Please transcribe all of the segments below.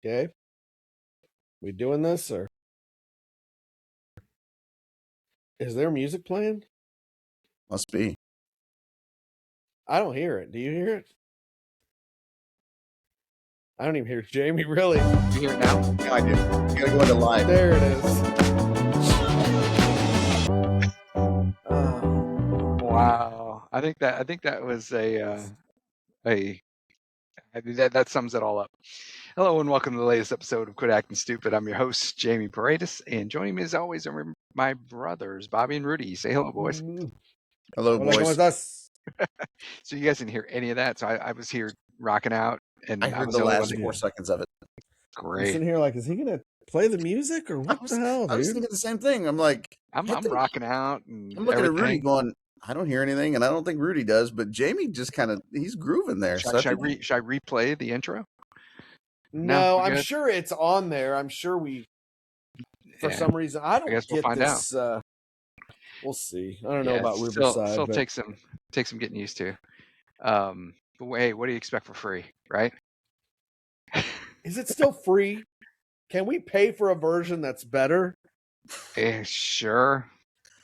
Okay. We doing this or is there music playing? Must be. I don't hear it. Do you hear it? I don't even hear Jamie, really. You hear it now? Yeah, I do. You gotta go into live. There it is. Wow. I think that was that sums it all up. Hello and welcome to the latest episode of Quit Acting Stupid. I'm your host, Jamie Paredes, and joining me as always are my brothers, Bobby and Rudy. Say hello, boys. Hello, Hola, ¿cómo boys. estás? So you guys didn't hear any of that, so I was here rocking out, and I heard was the only last one 4 seconds of it. I'm Great. sitting here like, is he gonna play the music or what the hell, I was dude? thinking the same thing. I'm like, I'm rocking out, and I'm looking everything. at Rudy going, I don't hear anything, and I don't think Rudy does, but Jamie just kind of, he's grooving there. Should I replay the intro? No, we're I'm good? sure it's on there. I'm sure for some reason, I don't guess we'll get find this. We'll see. I don't know about Still Riverside, but take some getting used to. But hey, what do you expect for free, right? is it still free? Can we pay for a version that's better? Sure.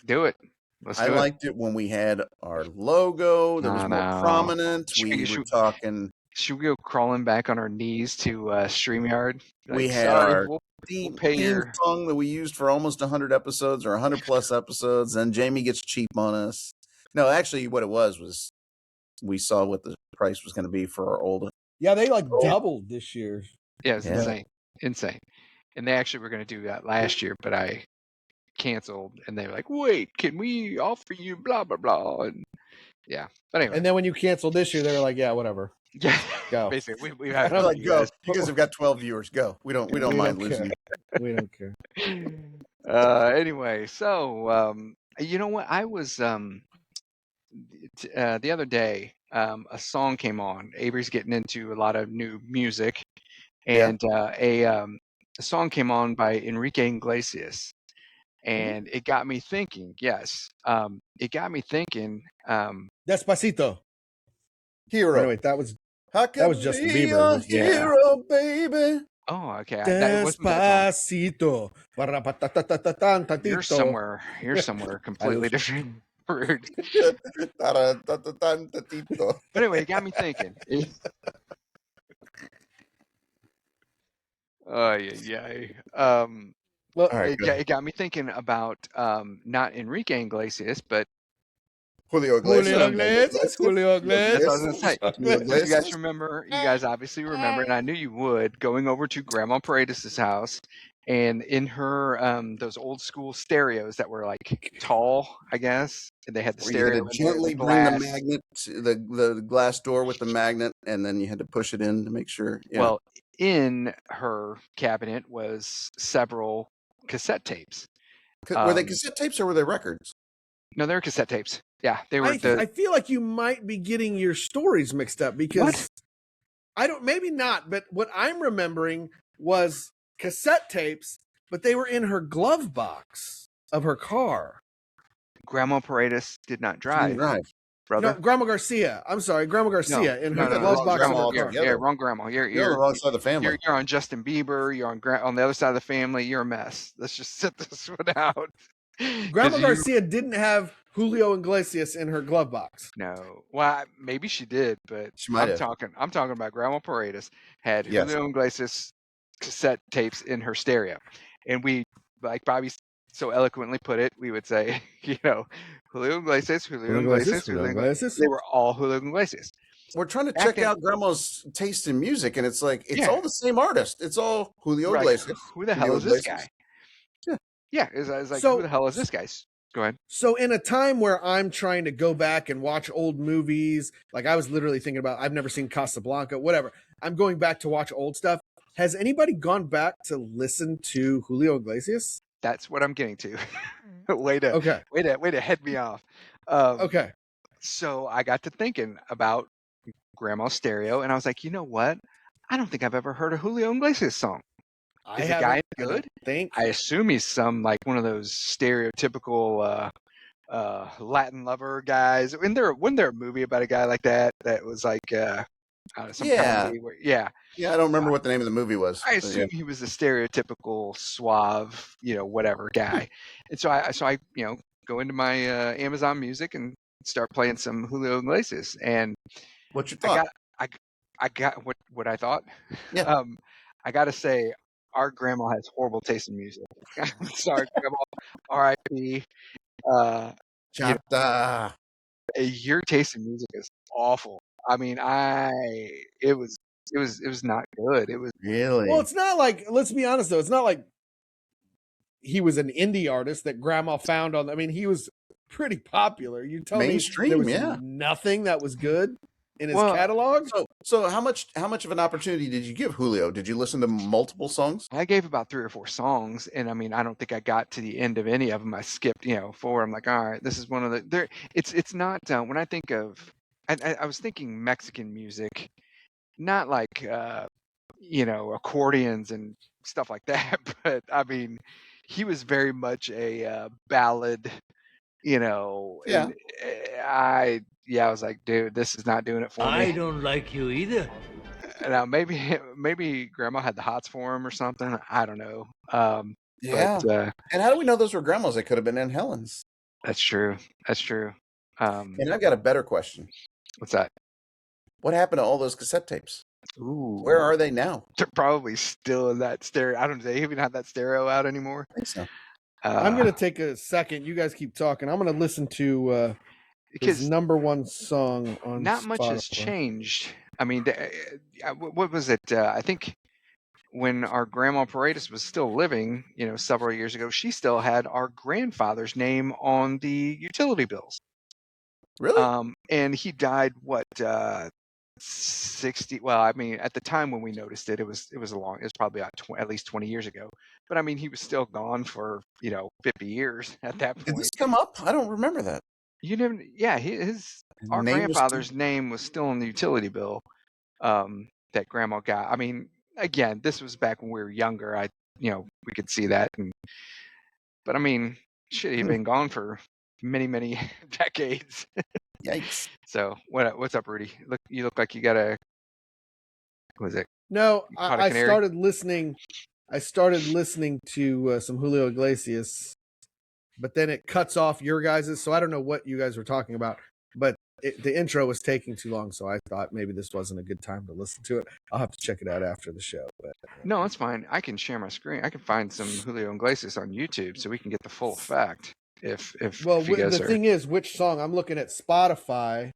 Do it. Let's do I it. liked it when we had our logo. There was I more know. prominent. Should We were talking. Should we go crawling back on our knees to StreamYard? We had sorry, our we'll theme pay your. song that we used for almost 100 episodes or 100 plus episodes, and Jamie gets cheap on us. No, actually, what it was we saw what the price was going to be for our old. Yeah, they doubled this year. Yeah, it's insane. And they actually were going to do that last year, but I canceled, and they were like, "Wait, can we offer you blah blah blah?" And yeah, but anyway. And then when you canceled this year, they were like, "Yeah, whatever, yeah, go." Basically, we have like, you go. You guys have got 12 viewers. Go. We don't mind losing you. We don't care. Anyway, so you know what? I was the other day, a song came on. Avery's getting into a lot of new music, and a song came on by Enrique Iglesias, and it got me thinking. Yes, it got me thinking. Despacito. Hero. Wait, that was Justin Bieber. Hero, baby. Oh, okay. Despacito. You're somewhere completely different. Rude. But anyway, it got me thinking. Oh yeah. Well, right, it got me thinking about not Enrique Iglesias, but Julio Iglesias. That's what I was gonna say. You guys remember? You guys obviously remember, and I knew you would. Going over to Grandma Paredes' house, and in her those old school stereos that were like tall, I guess, and they had the stereo. You had to gently bring the magnet, the glass door with the magnet, and then you had to push it in to make sure. Yeah. Well, in her cabinet was several cassette tapes. Were they cassette tapes or were they records? No, they were cassette tapes. Yeah, they were. I feel like you might be getting your stories mixed up because I don't. Maybe not, but what I'm remembering was cassette tapes, but they were in her glove box of her car. Grandma Paredes did not drive. Brother. No, Grandma Garcia. I'm sorry, Grandma Garcia in her glove box of her car. Yeah, wrong grandma. You're on the wrong side of the family. You're on Justin Bieber. You're on the other side of the family. You're a mess. Let's just sit this one out. Grandma Garcia didn't have Julio Iglesias in her glove box. No, well, maybe she did, but I'm talking about Grandma Paredes had Julio Iglesias cassette tapes in her stereo, and we, like Bobby so eloquently put it, we would say, Julio Iglesias. They were all Julio Iglesias. We're trying to check out Grandma's taste in music, and it's like it's all the same artist. It's all Julio Iglesias. Who the hell is this guy? Yeah, it's like, who the hell is this guy? Go ahead. So in a time where I'm trying to go back and watch old movies, like I was literally thinking about, I've never seen Casablanca, whatever. I'm going back to watch old stuff. Has anybody gone back to listen to Julio Iglesias? That's what I'm getting to. way to head me off. Okay. So I got to thinking about Grandma's stereo, and I was like, you know what? I don't think I've ever heard a Julio Iglesias song. Is the guy good? I assume he's some like one of those stereotypical Latin lover guys. Wasn't there a movie about a guy like that was like out of some comedy. Yeah. Yeah, I don't remember what the name of the movie was. I assume he was a stereotypical suave, whatever guy. And so I go into my Amazon Music and start playing some Julio Iglesias. And what's your thought? I got what I thought. Yeah. I got to say, our grandma has horrible taste in music. I'm sorry, Grandma. R.I.P. Your taste in music is awful. I mean, it was not good. It was really. Well, it's not like, let's be honest though, it's not like he was an indie artist that grandma found on. I mean, he was pretty popular. You tell mainstream, me there was nothing that was good in his catalog. So how much of an opportunity did you give Julio? Did you listen to multiple songs? I gave about 3 or 4 songs, and I mean, I don't think I got to the end of any of them. I skipped, 4. I'm like, all right, this is one of the there. It's not when I think of, I was thinking Mexican music, not like accordions and stuff like that, but I mean, he was very much a ballad. And I was like, dude, this is not doing it for me. I don't like you either. Now maybe Grandma had the hots for him or something. I don't know. Yeah. But, and how do we know those were Grandma's? They could have been Aunt Helen's. That's true. And I've got a better question. What's that? What happened to all those cassette tapes? Ooh. Where are they now? They're probably still in that stereo. I don't know. They even have that stereo out anymore. I think so. I'm going to take a second. You guys keep talking. I'm going to listen to his number one song on Not Spotify. Much has changed. I mean, what was it? I think when our grandma Paredes was still living, several years ago, she still had our grandfather's name on the utility bills. Really? And he died, 60? Well, I mean, at the time when we noticed it, it was probably about at least 20 years ago. But I mean, he was still gone for 50 years at that point. Did this come up? I don't remember that. You never? Yeah, our grandfather's name was still on the utility bill that Grandma got. I mean, again, this was back when we were younger. We could see that, but I mean, shit, he'd been gone for many, many decades. Yikes! So what's up, Rudy? You look like you got a. What was it? No, I started listening. I started listening to some Julio Iglesias, but then it cuts off your guys's. So I don't know what you guys were talking about, but the intro was taking too long. So I thought maybe this wasn't a good time to listen to it. I'll have to check it out after the show. But no, that's fine. I can share my screen. I can find some Julio Iglesias on YouTube so we can get the full effect. If the thing is, which song? I'm looking at Spotify,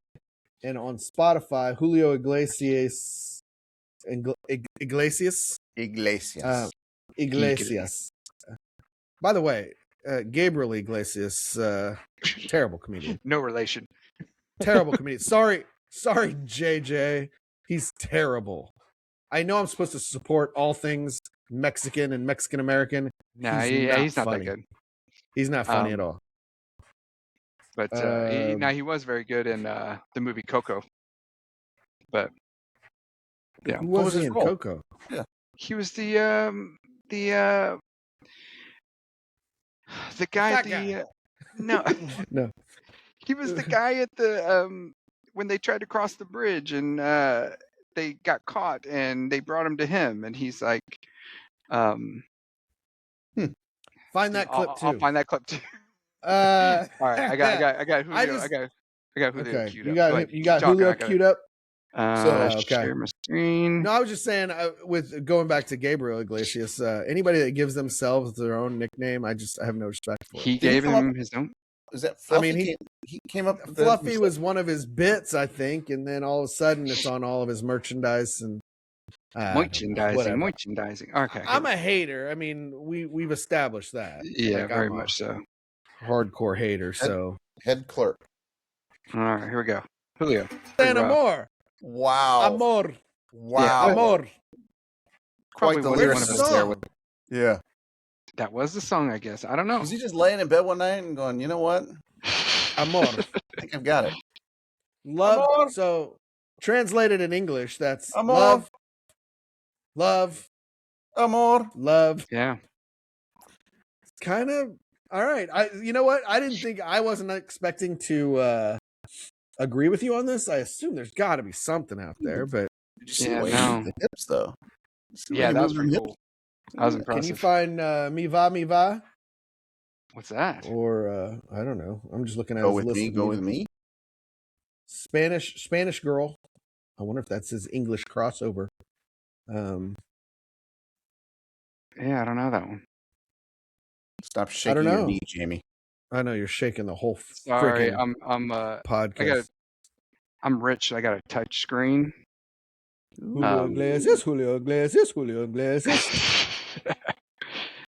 and on Spotify, Julio Iglesias. Iglesias. By the way, Gabriel Iglesias, terrible comedian. No relation. Terrible comedian. Sorry, JJ. He's terrible. I know I'm supposed to support all things Mexican and Mexican American. Nah, he's not that good. He's not funny at all. But he was very good in the movie Coco. But yeah, who was he in Coco? Yeah, he was the guy at the no. He was the guy at the when they tried to cross the bridge and they got caught and they brought him to him and he's like find that clip too. I'll find that clip too. All right, I got Julio. I got Julio queued up. You got Julio queued up. Share my screen. No, I was just saying, with going back to Gabriel Iglesias, anybody that gives themselves their own nickname, I have no respect for. He gave him his own. Is that Fluffy? I mean, he came up. Fluffy was one of his bits, I think, and then all of a sudden it's on all of his merchandise and merchandising. Okay, I'm a hater. I mean, we've established that. Yeah, very much so. Hardcore hater. So head clerk. All right, here we go. Julio. San Amor. Wow. Amor. Wow. Yeah, Amor. Quite the lyricist there. Yeah. That was the song, I guess. I don't know. Was he just laying in bed one night and going, you know what? Amor. I think I've got it. Love. Amor. So translated in English, that's Amor. Love. Amor. Love. Yeah. It's kind of all right. You know what? I wasn't expecting to agree with you on this. I assume there's got to be something out there, but Did you see Yeah, the way he moved the hips though? Yeah, that was pretty cool. I was impressed. Can you find Mi Va Mi Va? What's that? Or I don't know. I'm just looking at Go his with list. me. of Go music. with me. Spanish girl. I wonder if that's his English crossover. Yeah, I don't know that one. Stop shaking your knee, Jamie. I know you're shaking the whole Sorry, freaking podcast. I'm rich. I got a touch screen. Julio Iglesias.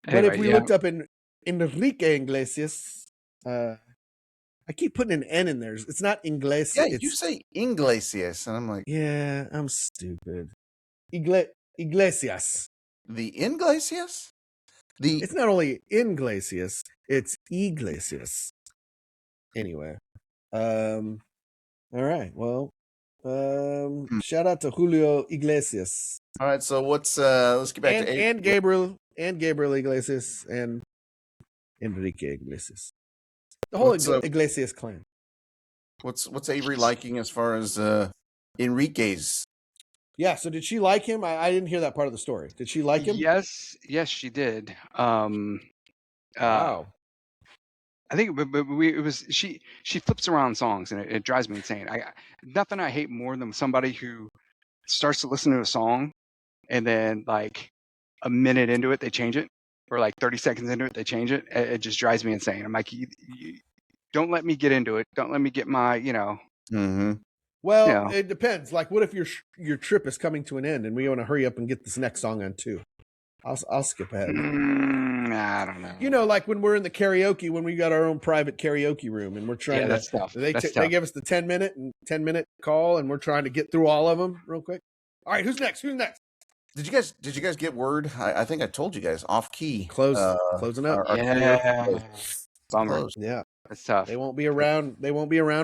But if we looked up in Enrique Iglesias, I keep putting an N in there. It's not Iglesias. Yeah, you say Iglesias, and I'm like, yeah, I'm stupid. Iglesias. The Iglesias? It's not only Iglesias, it's Iglesias. Anyway, all right. Well, shout out to Julio Iglesias. All right, so let's get back to and Gabriel Iglesias and Enrique Iglesias. The whole Iglesias clan. What's Avery liking as far as Enrique's? Yeah, so did she like him? I didn't hear that part of the story. Did she like him? Yes, she did. Wow. I think it was she flips around songs and it drives me insane. Nothing I hate more than somebody who starts to listen to a song and then like a minute into it they change it, or like 30 seconds into it they change it. It just drives me insane. I'm like, you don't let me get into it. Don't let me get my, Mm-hmm. Well, it depends. Like, what if your trip is coming to an end and we want to hurry up and get this next song on too? I'll skip ahead. I don't know. Like when we're in the karaoke, when we got our own private karaoke room and we're trying that's tough. They give us the 10 minute call and we're trying to get through all of them real quick. All right, who's next? Did you guys get word? I think I told you guys off key. Closing up. Bummer. Yeah. That's tough. They won't be around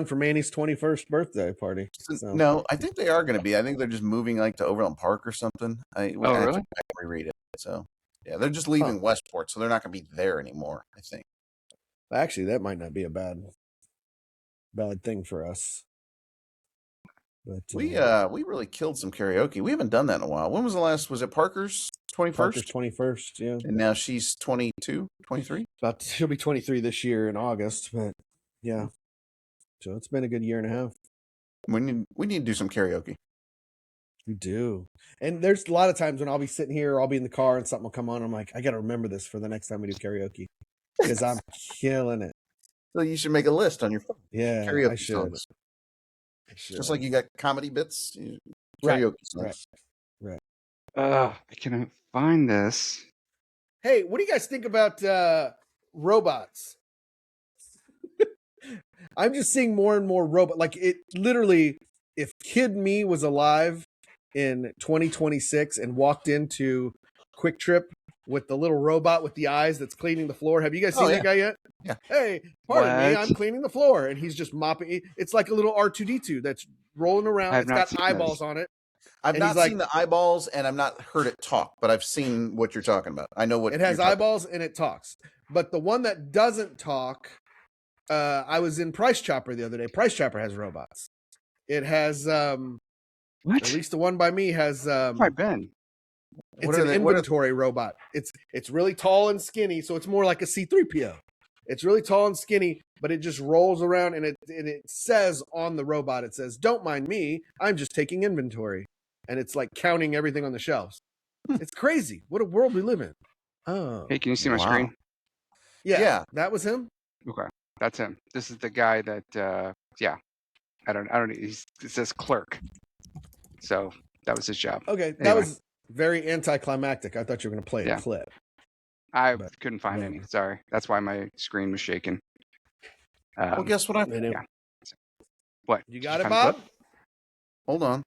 for Manny's 21st birthday party. So. No, I think they are going to be. I think they're just moving like to Overland Park or something. Really? I can reread it. So yeah, they're just leaving Westport, so they're not going to be there anymore, I think. Actually, that might not be a bad thing for us. But we really killed some karaoke. We haven't done that in a while. When was the last? Was it Parker's 21st? Parker's 21st, yeah. And now she's 22, 23? She'll be 23 this year in August, but yeah. So it's been a good year and a half. We need to do some karaoke. We do. And there's a lot of times when I'll be sitting here, or I'll be in the car and something will come on. I'm like, I got to remember this for the next time we do karaoke because I'm killing it. So you should make a list on your phone. Yeah, karaoke I should. songs. Just like you got comedy bits, karaoke songs. Right. I can't find this. Hey, what do you guys think about robots? I'm just seeing more and more robot. Like it literally, if Kid Me was alive in 2026 and walked into Quick Trip with the little robot with the eyes that's cleaning the floor. Have you guys seen that guy yet? Yeah. Hey, pardon me, I'm cleaning the floor. And he's just mopping. It's like a little R2-D2 that's rolling around. It's got eyeballs on it. I've not seen the eyeballs and I've not heard it talk, but I've seen what you're talking about. I know what it has eyeballs and it talks. But the one that doesn't talk, I was in Price Chopper the other day. Price Chopper has robots. It has what? At least the one by me has I've been. It's an inventory robot. It's really tall and skinny, so it's more like a C-3PO. It's really tall and skinny, but it just rolls around and it says on the robot, it says, "Don't mind me, I'm just taking inventory." And it's like counting everything on the shelves. It's crazy. What a world we live in. Oh. Hey, can you see my screen? Yeah. That was him? Okay. That's him. This is the guy that I don't know. It says clerk. So that was his job. Okay. That was very anticlimactic. I thought you were going to play a clip. I couldn't find any. Sorry. That's why my screen was shaking. Well, guess what I did? Yeah. What? You got it, Bob? Hold on.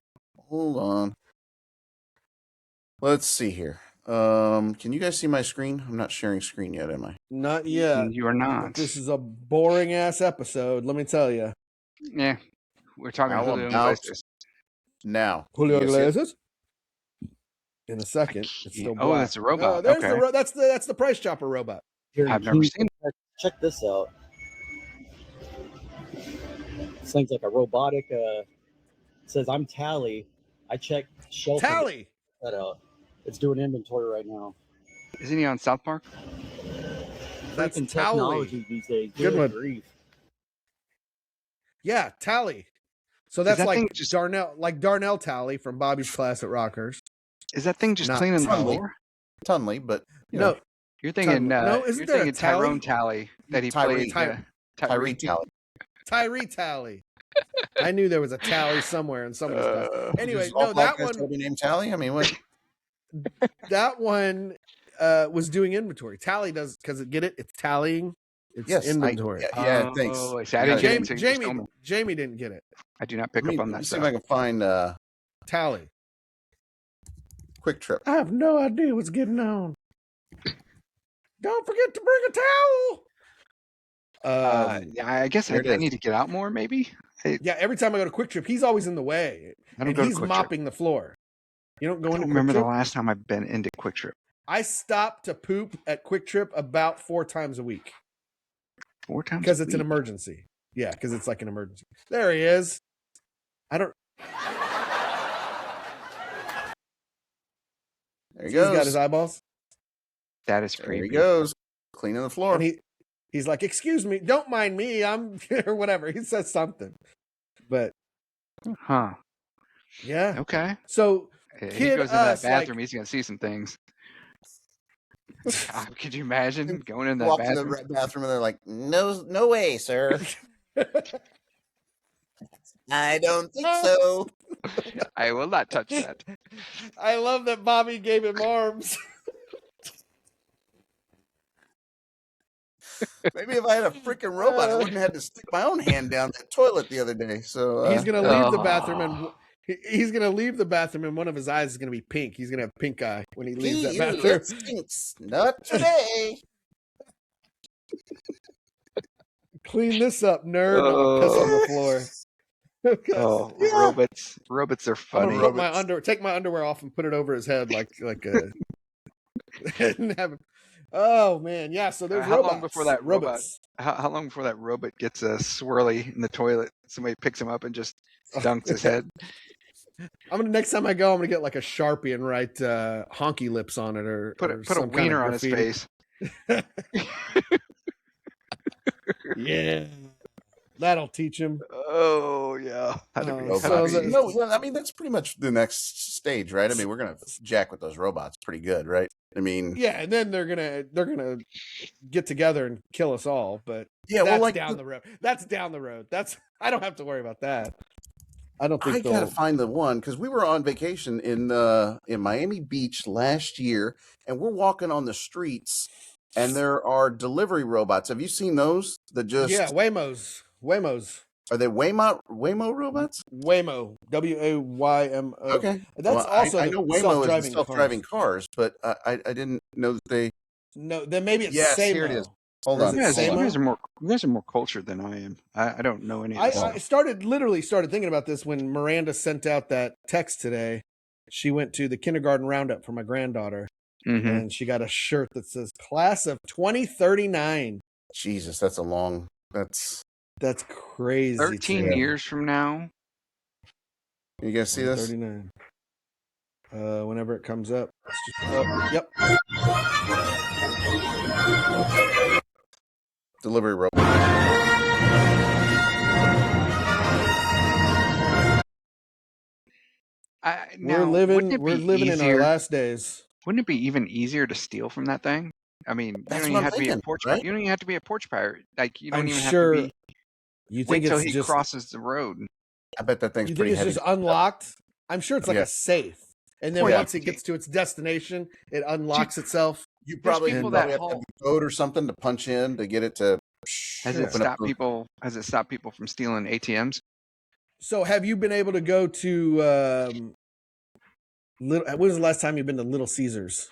Let's see here. Can you guys see my screen? I'm not sharing screen yet, am I? Not yet. You are not. This is a boring ass episode, let me tell you. Yeah. We're talking Julio Iglesias. Now. Julio Iglesias? In a second. It's still black. Oh, that's a robot. There's that's the Price Chopper robot. I've never seen it. Check this out. Sounds like a robotic. Says I'm Tally. I checked shelf. Tally. That out. It's doing inventory right now. Isn't he on South Park? That's Freaking technology these days. Good one. Grief. Yeah, Tally. So that's like Darnell Tally from Bobby's Class at Rockers. Is that thing just cleaning the floor? Tunley, but no. You're thinking isn't there a Tyrone Tally that he played? Tyree Tally. Tyree Tally. I knew there was a Tally somewhere in some of the stuff. Anyway, no, that one named Tally. I mean, what? That one was doing inventory. Tally does because get it? It's tallying. It's inventory. Thanks. Jamie didn't get it. I do not pick up on that. See if I can find Tally. Quick Trip. I have no idea what's getting on. Don't forget to bring a towel. I guess I need to get out more, maybe. Every time I go to Quick Trip, he's always in the way, and he's mopping the floor. You don't go into Quick Trip? Remember the last time I've been into Quick Trip? I stopped to poop at Quick Trip about 4 times a week. 4 times? Because it's an emergency. Yeah, because it's like an emergency. There he is. I don't. There he goes. He's got his eyeballs. That is creepy. There he goes, cleaning the floor. And he's like, "Excuse me, don't mind me. I'm," or whatever. He says something. But. Yeah. Okay. So. He goes in that bathroom. He's gonna see some things. Could you imagine going in that bathroom? To the bathroom and they're like, "No way, sir." I don't think so. I will not touch that. I love that Bobby gave him arms. Maybe if I had a freaking robot, I wouldn't have had to stick my own hand down the toilet the other day. So he's gonna leave the bathroom and. He's gonna leave the bathroom, and one of his eyes is gonna be pink. He's gonna have pink eye when he leaves that bathroom. Stinks. Not today. Clean this up, nerd. Piss on the floor. Robots are funny. Take my underwear off and put it over his head like a. And have him. Oh man, yeah. So there's how robots. long before that robot? How long before that robot gets a swirly in the toilet? Somebody picks him up and just dunks his head. Next time I go, I'm gonna get like a Sharpie and write honky lips on it, or put a wiener on his face. Yeah, that'll teach him. Oh yeah. I mean that's pretty much the next stage, right? I mean we're gonna jack with those robots pretty good, right? I mean, yeah, and then they're gonna get together and kill us all. But down the road. That's down the road. I don't have to worry about that. I don't think I gotta find the one because we were on vacation in Miami Beach last year, and we're walking on the streets, and there are delivery robots. Have you seen those? Waymos. Are they Waymo robots? Waymo, Waymo. Okay, that's also I know Waymo is self-driving cars, but I didn't know that they. No, then maybe it's Samo. Here it is. Hold on. You guys are more cultured than I am. I don't know any of this. I started thinking about this when Miranda sent out that text today. She went to the kindergarten roundup for my granddaughter, and she got a shirt that says "Class of 2039." Jesus, that's a long. That's crazy. 13 years from now. You guys see this? 39. Whenever it comes up. Yep. Delivery robot. We're living in our last days. Wouldn't it be even easier to steal from that thing? I mean, you don't even have to be a porch pirate. You don't even have to be a porch pirate. Like you don't even have to be. You think wait till he crosses the road. I bet that thing's pretty heavy. Just unlocked? I'm sure it's like a safe. And then once it gets to its destination, it unlocks itself. You probably have a code or something to punch in to get it to. Has it stopped people from stealing ATMs? So, have you been able to go to? When was the last time you've been to Little Caesars?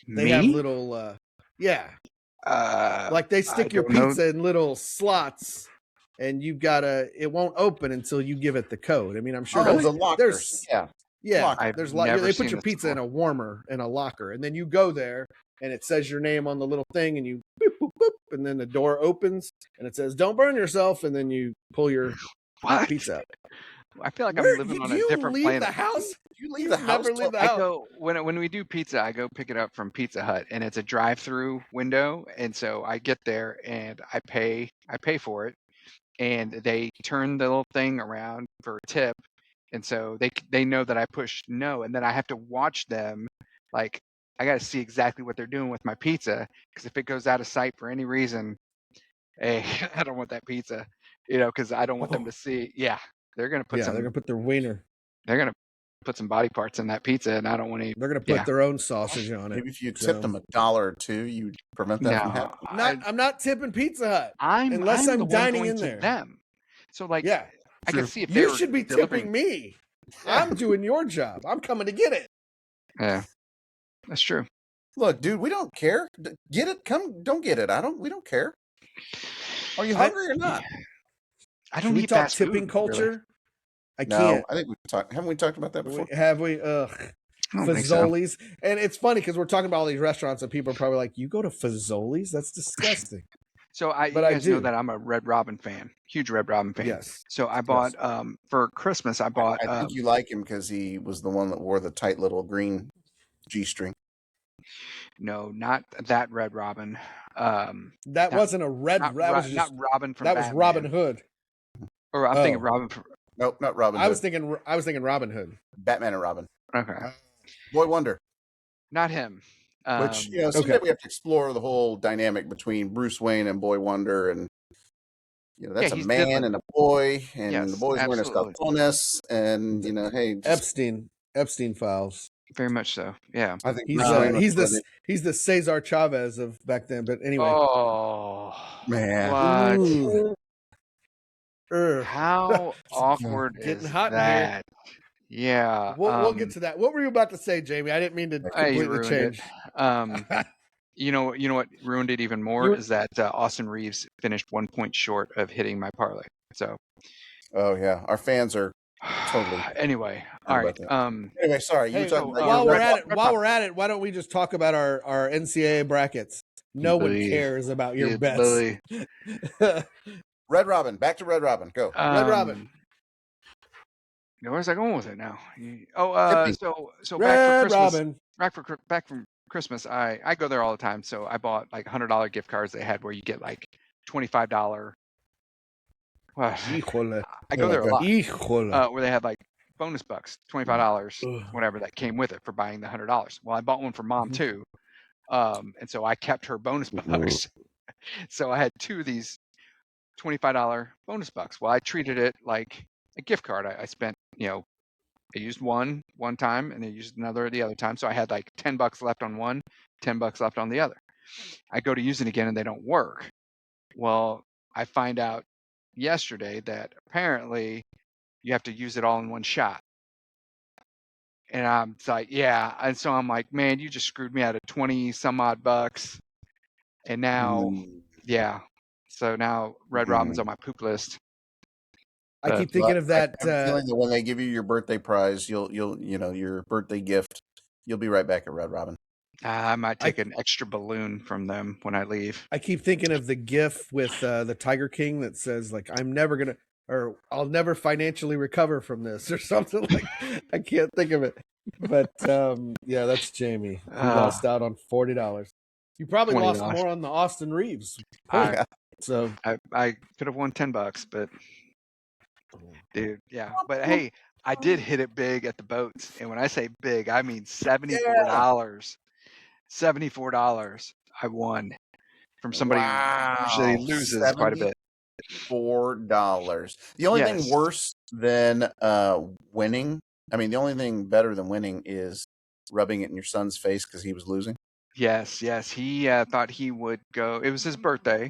They have little, like they stick your pizza in little slots, and you've got it won't open until you give it the code. I mean, I'm sure there's a locker. There's they put your pizza in a warmer in a locker, and then you go there, and it says your name on the little thing, and you boop, boop, boop, and then the door opens, and it says "Don't burn yourself," and then you pull your pizza out. I feel like I'm living on a different leave planet. the house? You leave the house? Never leave the I house. go when we do pizza, I go pick it up from Pizza Hut, and it's a drive-through window, and so I get there and I pay for it, and they turn the little thing around for a tip, and so they know that I push no, and then I have to watch them, like I got to see exactly what they're doing with my pizza, because if it goes out of sight for any reason, hey, I don't want that pizza, because I don't want them to see. Yeah, they're gonna put they're gonna put their wiener. They're gonna put some body parts in that pizza, and I don't want to. They're gonna put their own sausage on it. Maybe if you tipped them $1 or $2, you'd prevent that from happening. I'm not tipping Pizza Hut unless I'm dining in there. Them. So like, yeah, I can see if you should be tipping me. I'm doing your job. I'm coming to get it. Yeah, that's true. Look, dude, we don't care. Get it? Come, don't get it. We don't care. Are you hungry or not? I don't eat fast tipping food, culture. Really. I can't. I think haven't we talked about that before? Have we? Fazoli's. So. And it's funny because we're talking about all these restaurants and people are probably like, you go to Fazoli's? That's disgusting. So you guys know that I'm a Red Robin fan, huge Red Robin fan. Yes. So I bought for Christmas. I bought. I think you like him because he was the one that wore the tight little green G-string. No, not that Red Robin. That wasn't a red. Not Robin from. That was Robin Hood. Or I'm thinking Robin. Nope, not Robin Hood. I was thinking Robin Hood. Batman and Robin. Okay. Boy Wonder. Not him. Which someday we have to explore the whole dynamic between Bruce Wayne and Boy Wonder, and that's a man different. And a boy, and the boy's wearing a stuffed bonus, and hey, Epstein files. Very much so. Yeah, I think he's the Cesar Chavez of back then. But anyway, oh man, what? How awkward getting is hot that? Yeah, we'll get to that. What were you about to say, Jamie? I didn't mean to completely change. You know what ruined it even more is that Austin Reeves finished 1 point short of hitting my parlay. So, oh yeah, our fans are totally. Anyway, all right. Anyway, sorry. While we're at it, why don't we just talk about our NCAA brackets? No one cares about your bets. Red Robin. Back to Red Robin. Go. Red Robin. Where's I going with it now? So Red back for Christmas. Back from Christmas, I go there all the time. So I bought like $100 gift cards they had where you get like $25. I go there a lot. Where they had like bonus bucks, $25, whatever that came with it for buying the $100. Well, I bought one for mom too, and so I kept her bonus bucks. So I had 2 of these $25 bonus bucks. Well, I treated it like a gift card. I spent, I used one time and I used another the other time. So I had like $10 left on one, $10 left on the other. I go to use it again and they don't work. Well, I find out yesterday that apparently you have to use it all in one shot. And I'm like, yeah. And so I'm like, man, you just screwed me out of 20 some odd bucks. And now, yeah. So now Red Robin's on my poop list. I keep thinking of that. I'm feeling that when they give you your birthday prize, you'll your birthday gift, you'll be right back at Red Robin. I might take an extra balloon from them when I leave. I keep thinking of the GIF with the Tiger King that says like, I'll never financially recover from this or something like. I can't think of it, but yeah, that's Jamie. He lost out on $40. You probably lost more on the Austin Reeves. So I could have won $10, but. Dude, yeah. But hey, I did hit it big at the boats. And when I say big, I mean $74. $74 I won from somebody who usually loses quite a bit. $4. The only thing worse than winning, the only thing better than winning is rubbing it in your son's face because he was losing. Yes. He thought he would go. It was his birthday.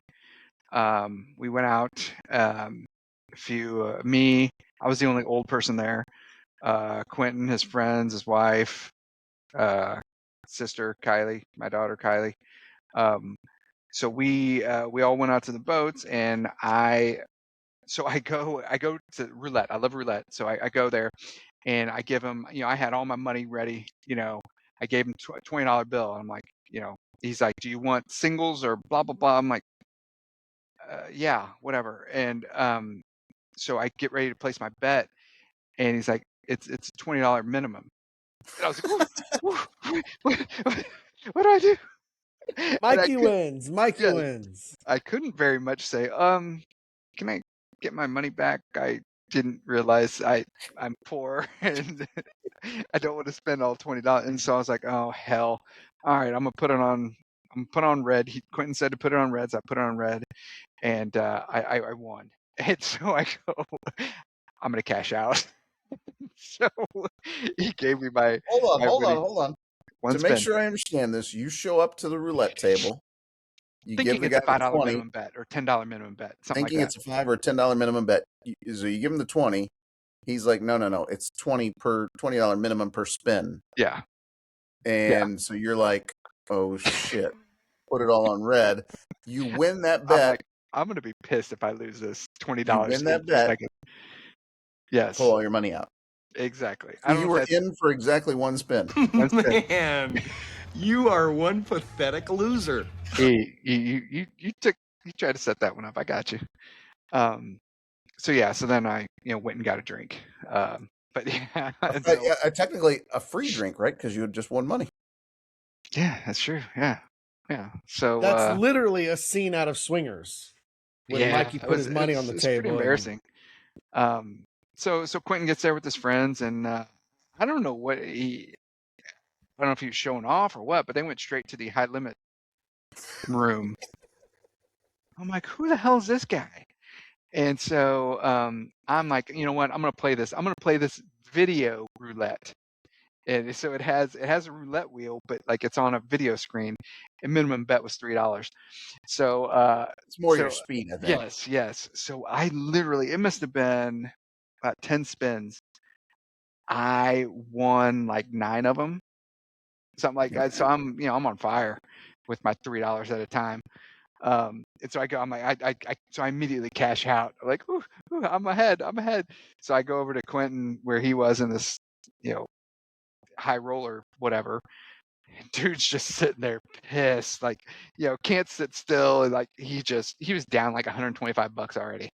We went out. Me, I was the only old person there. Quentin, his friends, his wife, sister Kylie, my daughter Kylie. So we all went out to the boats, and I go to roulette. I love roulette, so I go there, and I give him. I had all my money ready. I gave him $20 bill. I'm like, he's like, do you want singles or blah blah blah? I'm like, yeah, whatever. And so I get ready to place my bet, And he's like, it's a $20 minimum. And I was like, what do I do? Mikey wins. Mikey wins. I couldn't very much say, can I get my money back? I didn't realize I'm poor and I don't want to spend all $20. And so I was like, oh hell. All right, I'm gonna put on red. Quentin said to put it on red, so I put it on red, and I won. And so I go, I'm gonna cash out. So he gave me my hold on. To spin. make sure I understand this, you show up to the roulette table. You thinking give the it's guy a $5 20, minimum bet or $10 minimum bet, something thinking like that. It's a $5 or $10 minimum bet. So you give him the 20. He's like, no, it's $20 minimum per spin. Yeah. And so you're like, oh shit, put it all on red. You win that bet. I'm gonna be pissed if I lose this $20. You win that bet. Yes. Pull all your money out. Exactly. So you were in for exactly one spin. Man, you are one pathetic loser. Hey, you tried to set that one up. I got you. So then I went and got a drink. But yeah, technically a free drink, right? Because you had just won money. Yeah, that's true. Yeah. So that's literally a scene out of Swingers when Mikey put his money on the table. Pretty embarrassing. So Quentin gets there with his friends, and I don't know what I don't know if he was showing off or what, but they went straight to the high limit room. I'm like, who the hell is this guy? And so I'm like, you know what? I'm gonna play this. I'm gonna play this video roulette. And so it has a roulette wheel, but like it's on a video screen. And minimum bet was $3. So it's more your speed, I think. Yes. So I literally, it must have been about 10 spins. I won like 9 of them, something like that. So I'm on fire with my $3 at a time. And so I go, I'm like, so I immediately cash out. I'm like, ooh, I'm ahead. So I go over to Quentin where he was in this, high roller, whatever. Dude's just sitting there pissed, like, can't sit still. Like he was down like $125 already,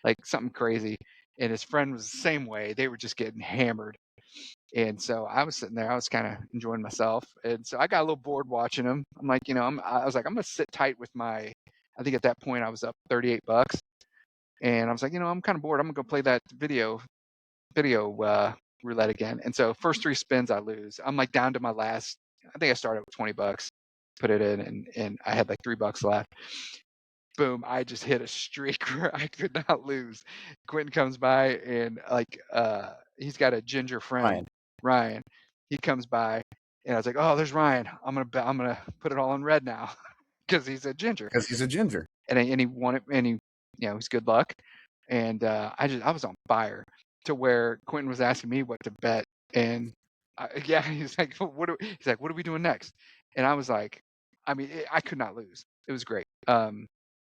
like something crazy. And his friend was the same way. They were just getting hammered. And so I was sitting there, I was kind of enjoying myself. And so I got a little bored watching him. I'm like, I was like, I'm going to sit tight with I think at that point I was up $38. And I was like, I'm kind of bored. I'm going to go play that video roulette again. And so first 3 spins I lose. I'm like down to my last, I think I started with $20, put it in, and I had like $3 left. Boom, I just hit a streak where I could not lose. Quentin comes by and like he's got a ginger friend, Ryan. He comes by and I was like, oh, there's Ryan. I'm gonna put it all in red now because he's a ginger. And he won it, and he he's good luck. And I was on fire to where Quentin was asking me what to bet, and he's like, what are we doing next? And I was like, I could not lose. It was great.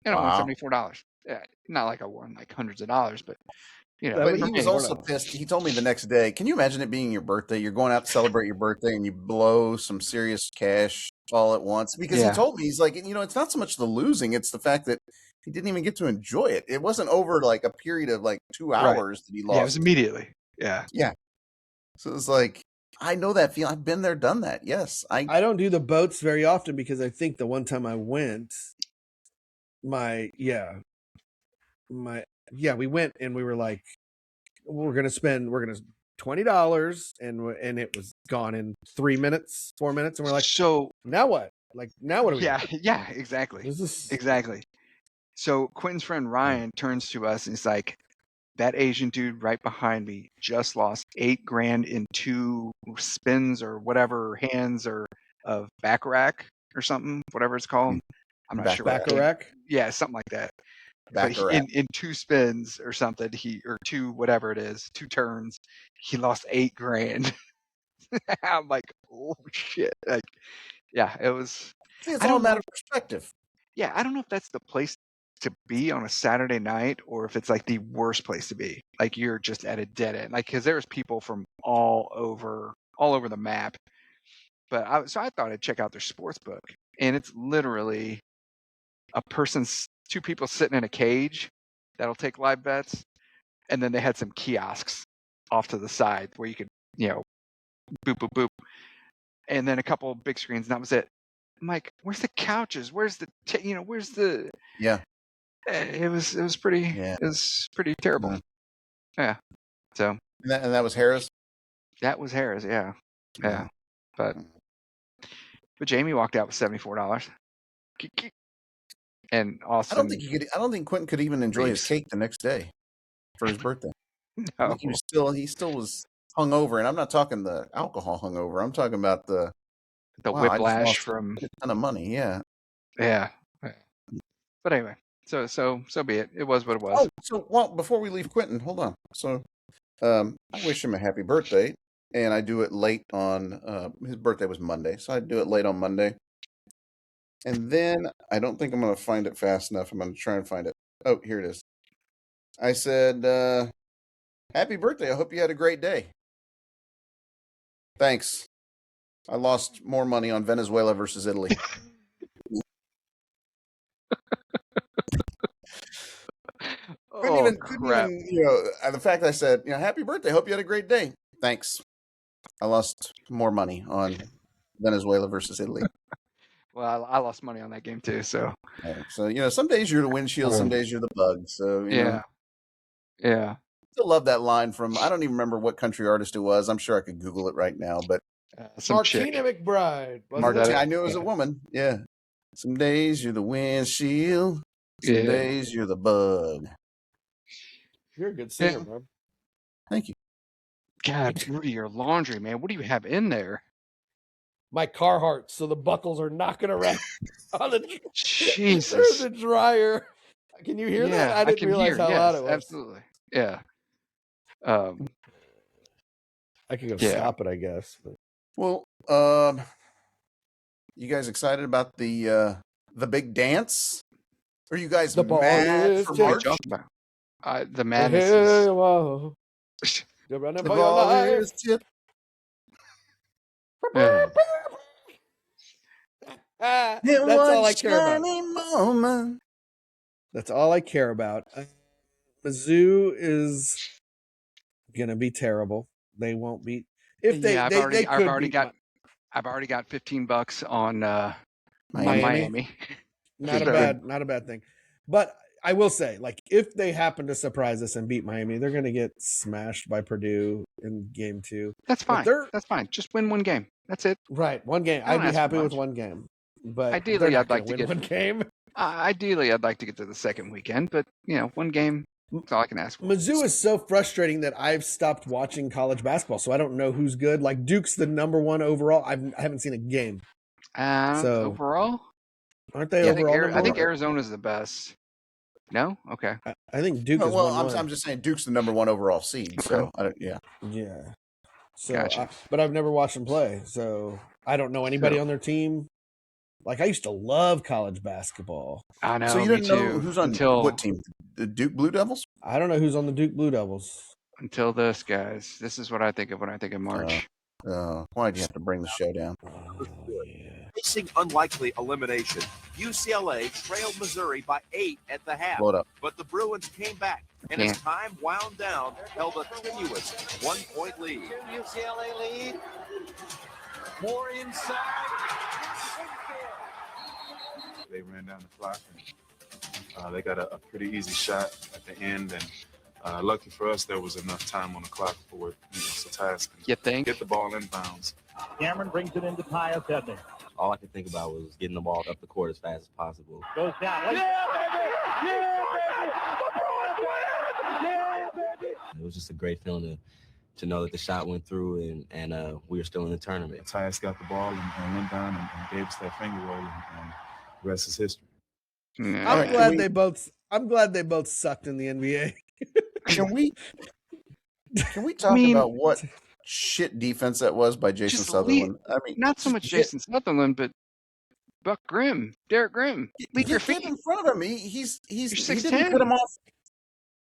And I won $74. Yeah, not like I won like hundreds of dollars, but But he was also pissed. He told me the next day. Can you imagine it being your birthday? You're going out to celebrate your birthday, and you blow some serious cash all at once. Because he told me, he's like, it's not so much the losing; it's the fact that he didn't even get to enjoy it. It wasn't over like a period of like 2 hours that he lost. Yeah, it was immediately. Yeah. So it's like, I know that feeling. I've been there, done that. Yes, I don't do the boats very often because I think the one time I went, we went and we were like, we're gonna $20, and it was gone in 3 minutes, 4 minutes, and we're like, so now what? Like now what do we? Yeah, exactly. Exactly. So Quentin's friend Ryan turns to us and he's like, that Asian dude right behind me just lost $8,000 in 2 spins or whatever, hands or of Baccarat or something, whatever it's called. I'm not sure. Baccarat? Yeah, something like that. But in 2 spins or something, or 2 whatever it is, 2 turns, he lost $8,000. I'm like, oh shit! Like, yeah, it was. It's all a matter of perspective. Yeah, I don't know if that's the place to be on a Saturday night, or if it's like the worst place to be. Like you're just at a dead end. Like, because there's people from all over the map. But I thought I'd check out their sports book, and it's literally 2 people sitting in a cage that'll take live bets, and then they had some kiosks off to the side where you could, boop, boop, boop. And then a couple of big screens, and that was it. I'm like, where's the couches? Where's the, where's the... Yeah. It was pretty, it was pretty terrible. Yeah. So. And that was Harris? That was Harris, yeah. Yeah. But Jamie walked out with $74. And awesome. I don't think Quentin could even enjoy his cake the next day for his birthday. No. He still was hungover, and I'm not talking the alcohol hungover. I'm talking about the whiplash from a ton of money. Yeah. Yeah. But anyway, so be it. It was what it was. Before we leave Quentin, hold on. So, I wish him a happy birthday, and I do it late on. His birthday was Monday, so I do it late on Monday. And then I don't think I'm going to find it fast enough. I'm going to try and find it. Oh, here it is. I said, happy birthday. I hope you had a great day. Thanks. I lost more money on Venezuela versus Italy. Crap. The fact that I said, happy birthday. Hope you had a great day. Thanks. I lost more money on Venezuela versus Italy. Well, I lost money on that game too. So, some days you're the windshield, some days you're the bug. So, yeah. I still love that line from, I don't even remember what country artist it was. I'm sure I could Google it right now, but Martina McBride. I knew it was a woman. Yeah. Some days you're the windshield, some days you're the bug. You're a good singer, bro. Thank you. God, Rudy, your laundry, man. What do you have in there? My Carhartt, so the buckles are knocking around on the Jesus. There's the dryer. Can you hear that? I didn't realize how loud it was. Absolutely. Yeah. I can go stop it, I guess. But. Well, you guys excited about the big dance? Are you guys mad for March? The madness is... Whoa. You're running for your life. That's all I care about. Moment. That's all I care about. Mizzou is gonna be terrible. They won't beat. If they, I've already got $15 on Miami. Not a bad thing. But I will say, like, if they happen to surprise us and beat Miami, they're gonna get smashed by Purdue in game 2. That's fine. That's fine. Just win one game. That's it. Right, one game. I'd be happy with one game. But ideally, I'd like to get one game. Ideally, I'd like to get to the second weekend, but one game. That's all I can ask for. Mizzou is so frustrating that I've stopped watching college basketball, so I don't know who's good. Like Duke's the #1 overall. I haven't seen a game. Overall, aren't they overall? I think Arizona's the best. No, okay. I think Duke is. I'm just saying Duke's the #1 overall seed. So yeah. So, gotcha. But I've never watched them play, so I don't know anybody on their team. Like I used to love college basketball. I know. So you didn't know who's on what team? The Duke Blue Devils? I don't know who's on the Duke Blue Devils. Until this, guys. This is what I think of when I think of March. Why'd you have to bring the show down? Facing unlikely elimination, UCLA trailed Missouri by 8 at the half. Load up. But the Bruins came back, and as time wound down, held a tenuous 1-point lead. UCLA lead. More inside. They ran down the clock, and they got a pretty easy shot at the end. And lucky for us, there was enough time on the clock for Sataz to get the ball in bounds. Cameron brings it into Tyus Edney. All I could think about was getting the ball up the court as fast as possible. Goes down. It was just a great feeling to know that the shot went through and we were still in the tournament. Tyus got the ball and went down and gave us that finger roll, and the rest is history. I'm glad they both sucked in the NBA. Can we talk about what shit defense that was by Jason Sutherland? Not so much Jason Sutherland, but Buck Grimm, Derek Grimm. Leave your feet in front of him. He's 6'10". He didn't put him off.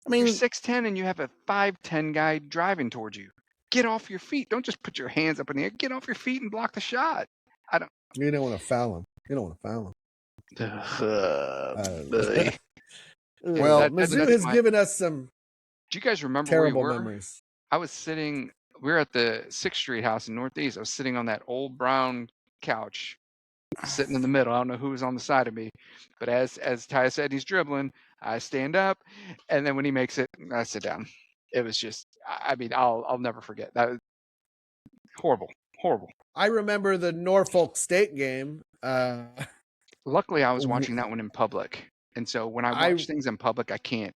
You're 6'10" and you have a 5'10" guy driving towards you. Get off your feet. Don't just put your hands up in the air. Get off your feet and block the shot. You don't want to foul him. Well, Mizzou has given us some do you guys remember terrible where we were? memories. I was sitting. We were at the 6th Street house in Northeast. I was sitting on that old brown couch, sitting in the middle. I don't know who was on the side of me, but as Ty said, he's dribbling. I stand up, and then when he makes it, I sit down. It was just. I mean, I'll never forget that. Was horrible. I remember the Norfolk State game. Luckily, I was watching that one in public, and so when I watch things in public, I can't.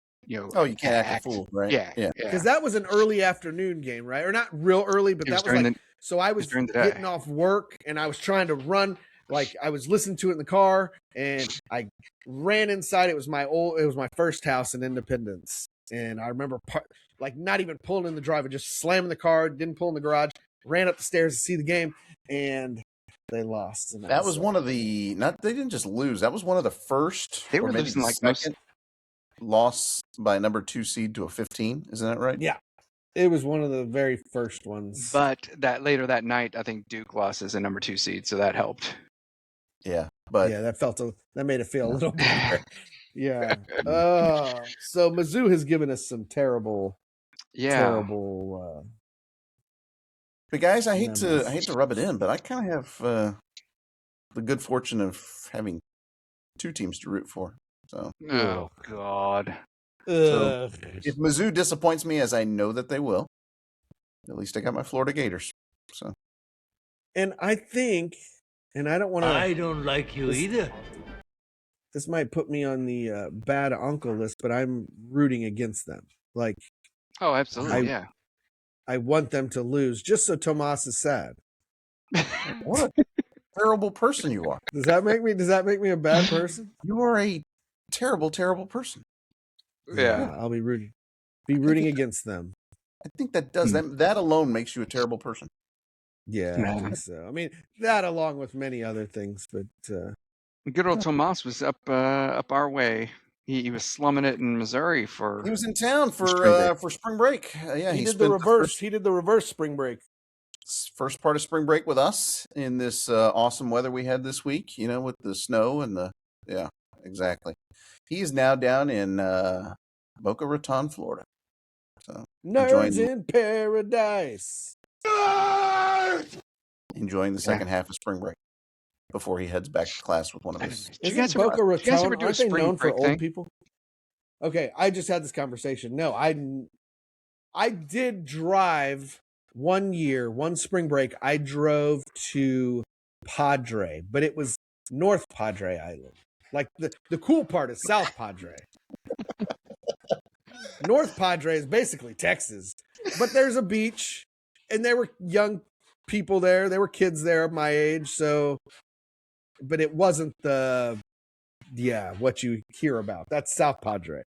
Oh, you can't act a fool, right? Yeah. Because that was an early afternoon game, right? Or not real early, but that was like. So I was getting off work, and I was trying to run. Like I was listening to it in the car, and I ran inside. It was my first house in Independence, and I remember not even pulling in the driveway, just slamming the car. Didn't pull in the garage. Ran up the stairs to see the game, and they lost. And that was one of the. They didn't just lose. That was one of the first. They were losing like second loss by a number 2 seed to a 15. Isn't that right? Yeah. It was one of the very first ones. But later that night, I think Duke lost as a number 2 seed, so that helped. Yeah, but that made it feel a little better. Yeah. So Mizzou has given us some terrible. But guys, I hate to rub it in, but I kind of have the good fortune of having 2 teams to root for. So. Oh God. So if Mizzou disappoints me, as I know that they will, at least I got my Florida Gators. So. And I think, and I don't want to. I don't like you either. This might put me on the bad uncle list, but I'm rooting against them. Like. Oh, absolutely, yeah. I want them to lose just so Tomas is sad. What a terrible person you are. Does that make me a bad person? You are a terrible, terrible person. Yeah. I'll be rooting against them. I think that does that alone makes you a terrible person. Yeah, I think so. I mean, that along with many other things, but good old Tomas was up our way. He was slumming it in Missouri for. He was in town for spring break. Yeah, he did the reverse. He did the reverse spring break. First part of spring break with us in this awesome weather we had this week. With the snow and exactly. He's now down in Boca Raton, Florida. So nerds in paradise. Enjoying the second half of spring break before he heads back to class with one of his. Isn't Boca Raton, aren't they known for old people? Okay, I just had this conversation. No, I did drive one spring break. I drove to Padre, but it was North Padre Island. Like the cool part is South Padre. North Padre is basically Texas, but there's a beach, and there were young people there. There were kids there of my age, but it wasn't what you hear about. That's South Padre.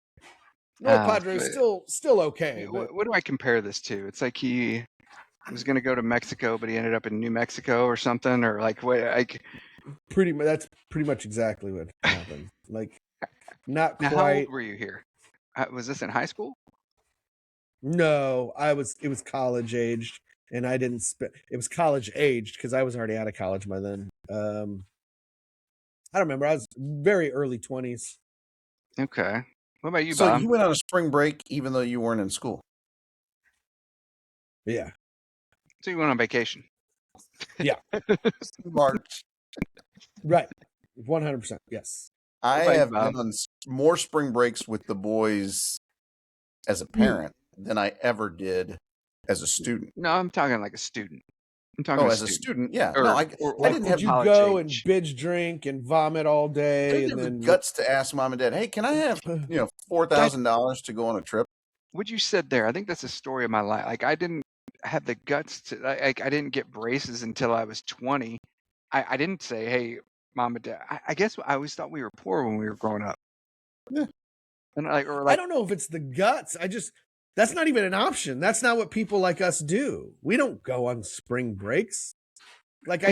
North Padre is still okay. What do I compare this to? It's like he was going to go to Mexico, but he ended up in New Mexico or something, or like what? That's pretty much exactly what happened. Like, not now, quite. How old were you here? Was this in high school? No, it was college aged, and I didn't spend. It was college aged because I was already out of college by then. I don't remember. I was very early 20s. Okay. What about you, So Bob? you went on a spring break even though you weren't in school. Yeah. So you went on vacation. Yeah. March. Right. 100%. Yes. I have been on more spring breaks with the boys as a parent than I ever did as a student. No, I'm talking like a student. I'm talking as a student. Yeah. Or, no, I didn't have you go and binge drink and vomit all day. I didn't have the guts to ask mom and dad, hey, can I have $4,000 to go on a trip? What you said there, I think that's the story of my life. Like I didn't have the guts to. I didn't get braces until I was 20. I didn't say, hey, mom and dad. I guess I always thought we were poor when we were growing up. Yeah. And I don't know if it's the guts. That's not even an option. That's not what people like us do. We don't go on spring breaks. Like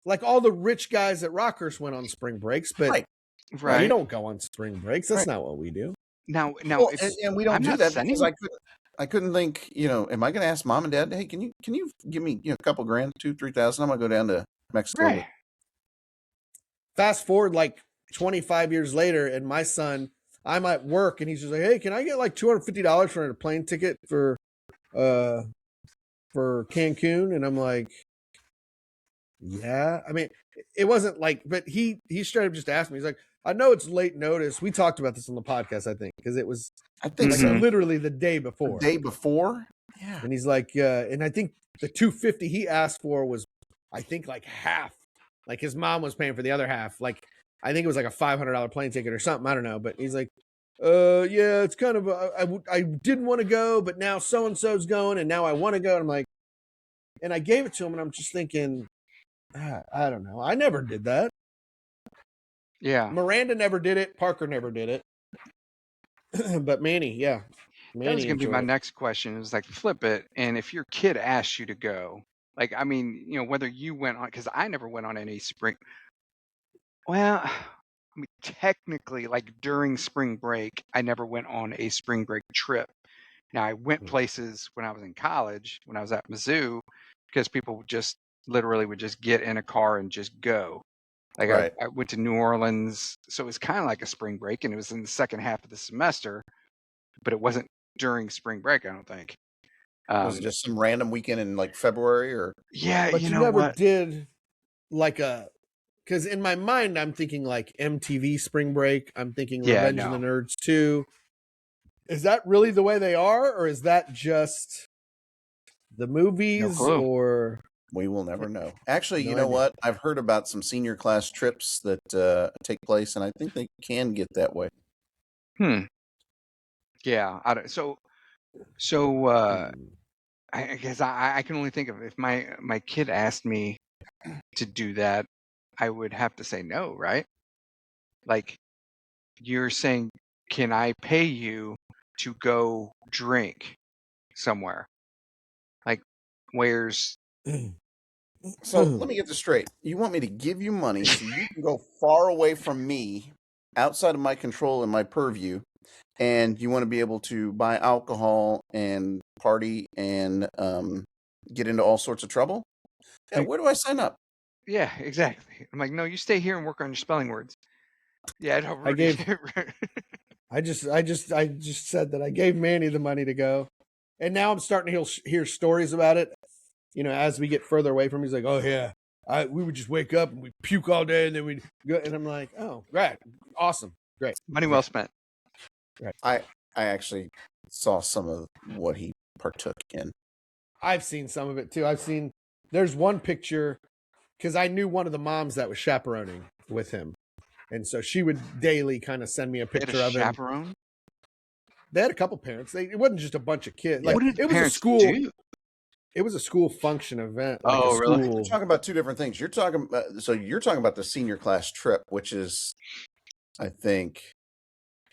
like all the rich guys at Rockhurst went on spring breaks, but we don't go on spring breaks. That's not what we do. Now, and we don't do that because I couldn't think. Am I going to ask mom and dad? Hey, can you give me a couple grand, $2,000-$3,000? I'm going to go down to Mexico. Right. Fast forward like 25 years later, and my son, I'm at work, and he's just like, "Hey, can I get like $250 for a plane ticket for for Cancun, and I'm like, yeah. I mean, it wasn't like, but he straight up just asked me. He's like, I know it's late notice. We talked about this on the podcast, I think, because it was, I think like, so. literally the day before. The day before, yeah. And he's like, and I think the $250 he asked for was, I think, like half. Like his mom was paying for the other half. Like I think it was like a $500 plane ticket or something. I don't know, but he's like, yeah, it's kind of. I didn't want to go, but now so and so's going, and now I want to go. And I'm like, and I gave it to him, and I'm just thinking, I don't know. I never did that. Yeah, Miranda never did it. Parker never did it. But Manny, yeah. That was going to be my next question. Is like flip it, and if your kid asks you to go, like, I mean, you know, whether you went on, because I never went on any spring. Well, I mean, technically, like during spring break, I never went on a spring break trip. Now, I went places when I was in college, when I was at Mizzou, because people would just literally would just get in a car and just go. Like Right. I went to New Orleans, so it was kind of like a spring break, and it was in the second half of the semester, but it wasn't during spring break, I don't think. Was it just some random weekend in like February or? Yeah, But you you know never what? did like a, because in my mind I'm thinking like MTV Spring Break. I'm thinking Yeah, Revenge of the Nerds 2. Is that really the way they are, or is that just the movies? clue. Or We will never know. Actually, No you know idea. what? I've heard about some senior class trips that take place, and I think they can get that way. Yeah, I don't, so I guess I can only think of if my kid asked me to do that, I would have to say no, right? Like you're saying, can I pay you to go drink somewhere? Like where's So let me get this straight. You want me to give you money so you can go far away from me, outside of my control and my purview, and you want to be able to buy alcohol and party and get into all sorts of trouble? Yeah, where do I sign up? Yeah, exactly. I'm like, no, you stay here and work on your spelling words. Yeah, no, I gave I just said that I gave Manny the money to go. And now I'm starting to hear stories about it. You know, as we get further away from him, he's like, oh yeah, we would just wake up and we'd puke all day and then we'd go. And I'm like, oh, great. Awesome. Great. money well spent. I actually saw some of what he partook in. I've seen some of it too. There's one picture, because I knew one of the moms that was chaperoning with him. And so she would daily kind of send me a They had picture a of him. chaperone? They had a couple parents. It wasn't just a bunch of kids. Like, What did it was a parents school. do? It was a school function event. Like Oh, a really? school. You're talking about two different things. You're talking about the senior class trip, which is, I think,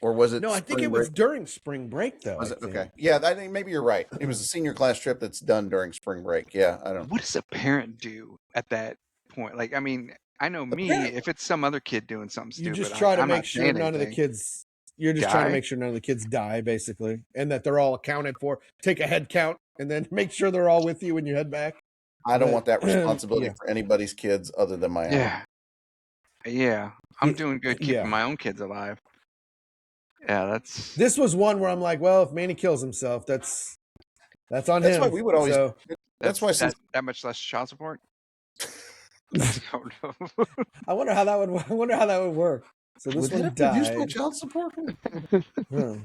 or was it? No, I think spring it was break? during spring break, though. Was I it? think. Okay. Yeah, I think maybe you're right. It was a senior class trip that's done during spring break. Yeah, I don't. What does a parent do at that point? Like, I mean, I know me, parent- if it's some other kid doing something You stupid, just try to I'm make not sure saying none of the anything. kids. You're just trying to Die? make sure none of the kids die, basically, and that they're all accounted for. Take a head count, and then make sure they're all with you when you head back. I don't But- want that responsibility yeah. for anybody's kids other than my own. Yeah. Yeah. I'm Yeah, doing good keeping yeah. my own kids alive. Yeah, that's This was one where I'm like, well, if Manny kills himself, that's on That's him. why we would always. So, That's why since that much less child support. Oh, no. I wonder how that would work. So this would that one have to use my died. child support? Huh.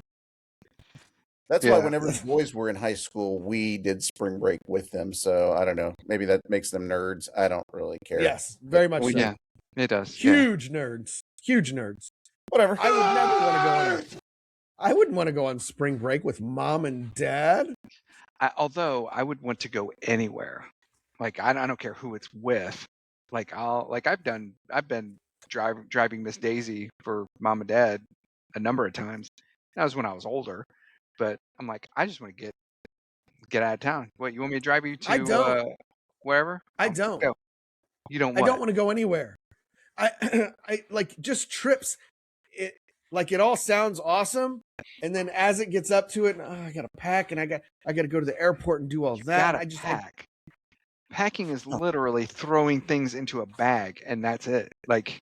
That's Yeah. why whenever the boys were in high school, we did spring break with them. So I don't know. Maybe that makes them nerds. I don't really care. Yes, very much Well, so. yeah, it does. Yeah. Huge nerds. Huge nerds. Whatever. I would never want to go on. I wouldn't want to go on spring break with mom and dad. Although I would want to go anywhere. Like I don't care who it's with. Like I've been driving Miss Daisy for mom and dad a number of times. That was when I was older. But I'm like, I just want to get out of town. What, you want me to drive you to I don't. wherever? I Oh, don't. go. You don't I want don't want to go anywhere. I like just trips. It all sounds awesome, and then as it gets up to it, I got to pack, and I got to go to the airport and do all that. gotta pack. Packing is literally throwing things into a bag, and that's it. Like,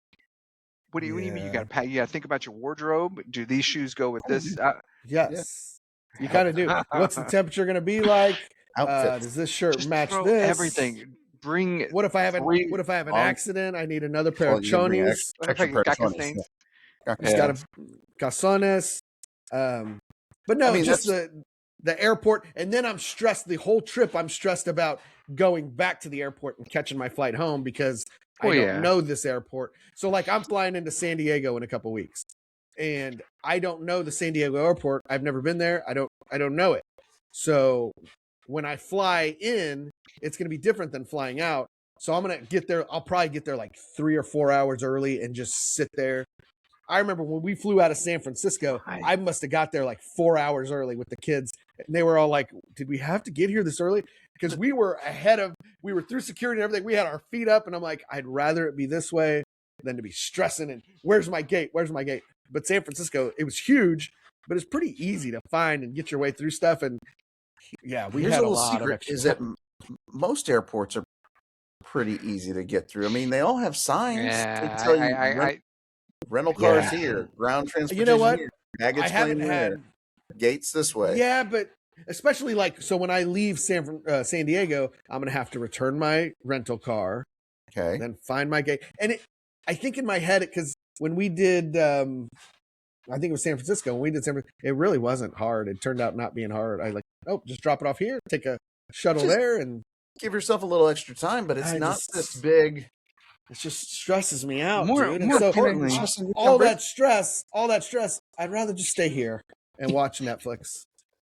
what do you mean you Yeah. got to pack? You got to think about your wardrobe. Do these shoes go with this? Yes. You kind of do. What's the temperature going to be like? Does this shirt Just match throw this? Everything. Bring. What if I have an accident? I need another pair of chonies. What if I get caca It's got a calzones. But no, just the airport. And then I'm stressed the whole trip. I'm stressed about going back to the airport and catching my flight home because I don't know this airport. So like I'm flying into San Diego in a couple weeks and I don't know the San Diego airport. I've never been there. I don't know it. So when I fly in, it's going to be different than flying out. So I'm going to get there. I'll probably get there like 3 or 4 hours early and just sit there. I remember when we flew out of San Francisco, I must have got there like 4 hours early with the kids. And they were all like, did we have to get here this early? Because we were we were through security and everything. We had our feet up and I'm like, I'd rather it be this way than to be stressing and where's my gate? Where's my gate? But San Francisco, it was huge, but it's pretty easy to find and get your way through stuff. And yeah, we had a lot of extra is that most airports are pretty easy to get through. I mean, they all have signs. Yeah, tell you rental cars here, ground transportation you know what? here, baggage claim here, gates this way. Yeah, but especially like, so when I leave San Diego, I'm going to have to return my rental car. Okay. Then find my gate. And I think in my head, because when we did, I think it was San Francisco, when we did San Francisco, it really wasn't hard. It turned out not being hard. I just drop it off here, take a shuttle there and give yourself a little extra time, but it's not this big. It just stresses me out, more, dude. More so importantly, all that stress, I'd rather just stay here and watch Netflix.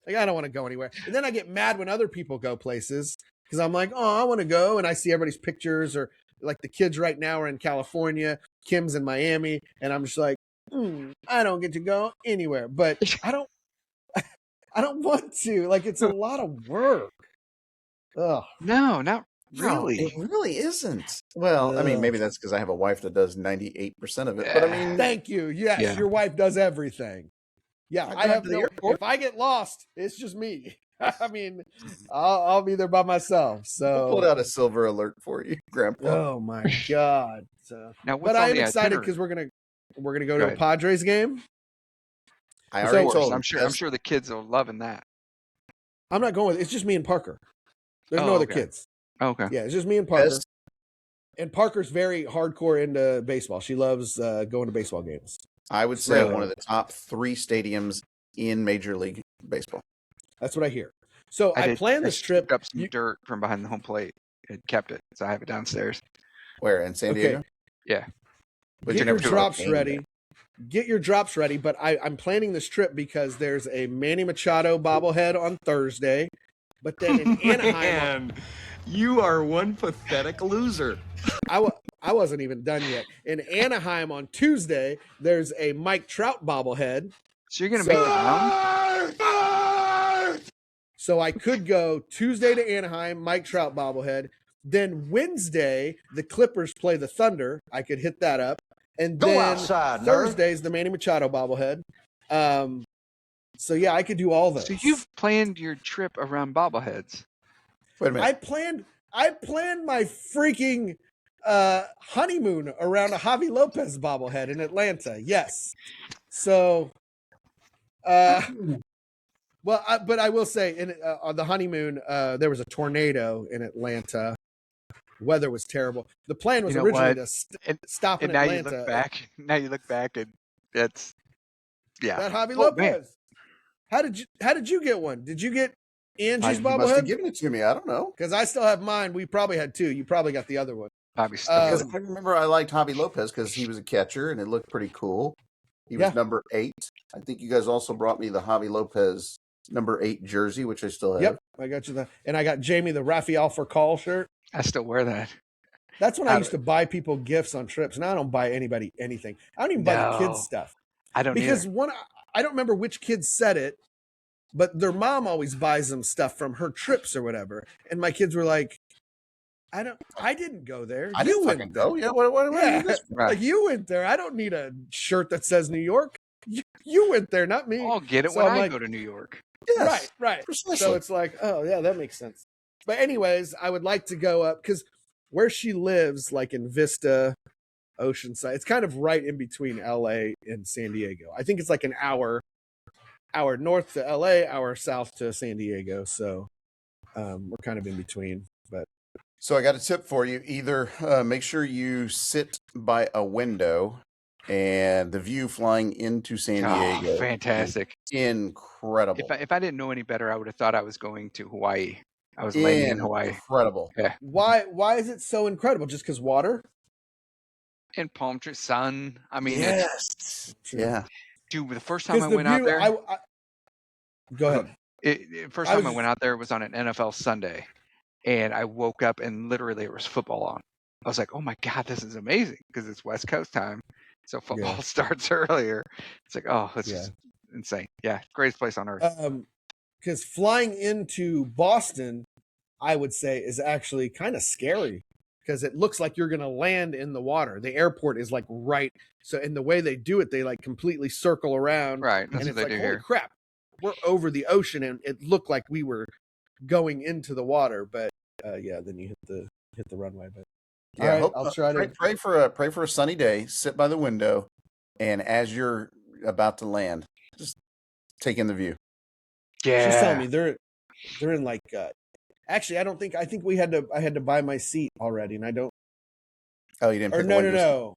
Like, I don't want to go anywhere. And then I get mad when other people go places because I'm like, oh, I want to go. And I see everybody's pictures or like the kids right now are in California, Kim's in Miami. And I'm just like, I don't get to go anywhere, but I don't want to. Like, it's a lot of work. Ugh. No, not really. No, it really isn't. Well, I mean, maybe that's because I have a wife that does 98% of it. But I mean, thank you. Yes, your wife does everything. Yeah, I have no. If I get lost, it's just me. I mean, I'll be there by myself. So I'll pull out a silver alert for you, Grandpa. Oh my God! Now, but I am excited because we're gonna go to a Padres game. I already told. I'm sure the kids are loving that. I'm not going with. It's just me and Parker. There's no other kids. Okay. Yeah, it's just me and Parker. And Parker's very hardcore into baseball. She loves going to baseball games. I would say one of the top 3 stadiums in Major League Baseball. That's what I hear. So I planned this trip. Up some dirt from behind the home plate and kept it, so I have it downstairs. Where in San Diego? Yeah. But get your drops ready. Get your drops ready. But I'm planning this trip because there's a Manny Machado bobblehead on Thursday. But then in Anaheim, you are one pathetic loser. I wasn't even done yet. In Anaheim on Tuesday, there's a Mike Trout bobblehead. So you're gonna make it round? So I could go Tuesday to Anaheim, Mike Trout bobblehead. Then Wednesday, the Clippers play the Thunder. I could hit that up. And then Thursday's the Manny Machado bobblehead. So yeah, I could do all those. So you've planned your trip around bobbleheads. Wait a minute. I planned my freaking honeymoon around a Javi Lopez bobblehead in Atlanta. Yes. So, but I will say, on the honeymoon, there was a tornado in Atlanta. Weather was terrible. The plan was originally to stop in Atlanta. Now you look back, and that's that Javi Lopez. Man. How did you get one? Did you get Angie's bobblehead? Must have given it to me. I don't know. Because I still have mine. We probably had 2. You probably got the other one. Because I remember I liked Javi Lopez because he was a catcher and it looked pretty cool. He was number 8. I think you guys also brought me the Javi Lopez number 8 jersey, which I still have. Yep, I got you that. And I got Jamie the Rafael Furcal shirt. I still wear that. That's when I used to buy people gifts on trips. Now I don't buy anybody anything. I don't even buy the kids stuff. I don't because either. I don't remember which kid said it, but their mom always buys them stuff from her trips or whatever. And my kids were like, I didn't go there. You went go. Yeah, what Like you went there. I don't need a shirt that says New York. You went there, not me. I'll get it when I go to New York. Yes, right. Precisely. So it's like, oh yeah, that makes sense. But anyways, I would like to go up because where she lives, like in Vista, Oceanside, it's kind of right in between LA and San Diego. I think it's like an hour hour north to LA, hour south to San Diego. So we're kind of in between. But so I got a tip for you. Either make sure you sit by a window, and the view flying into San Diego, fantastic, incredible. If I didn't know any better, I would have thought I was going to Hawaii. I was landing in Hawaii. Incredible. Yeah. Why is it so incredible? Just because water? And palm tree, sun. I mean, yes. Yeah. Dude, the first time I went out there. Go ahead. First time I went out there was on an NFL Sunday, and I woke up and literally it was football on. I was like, oh my God, this is amazing, because it's West Coast time. So football starts earlier. It's like, oh, it's just insane. Yeah, greatest place on earth. Because flying into Boston, I would say, is actually kind of scary, because it looks like you're going to land in the water. The airport is like right. So in the way they do it, they like completely circle around. Right. and That's what it's they like, do holy here. crap, we're over the ocean, and it looked like we were going into the water. But then you hit the runway. But yeah, right, I'll try to pray for a sunny day. Sit by the window, and as you're about to land, just take in the view. Yeah, she's telling me they're in like. Actually, I think I had to buy my seat already, and I don't. Oh, you didn't. Pick No.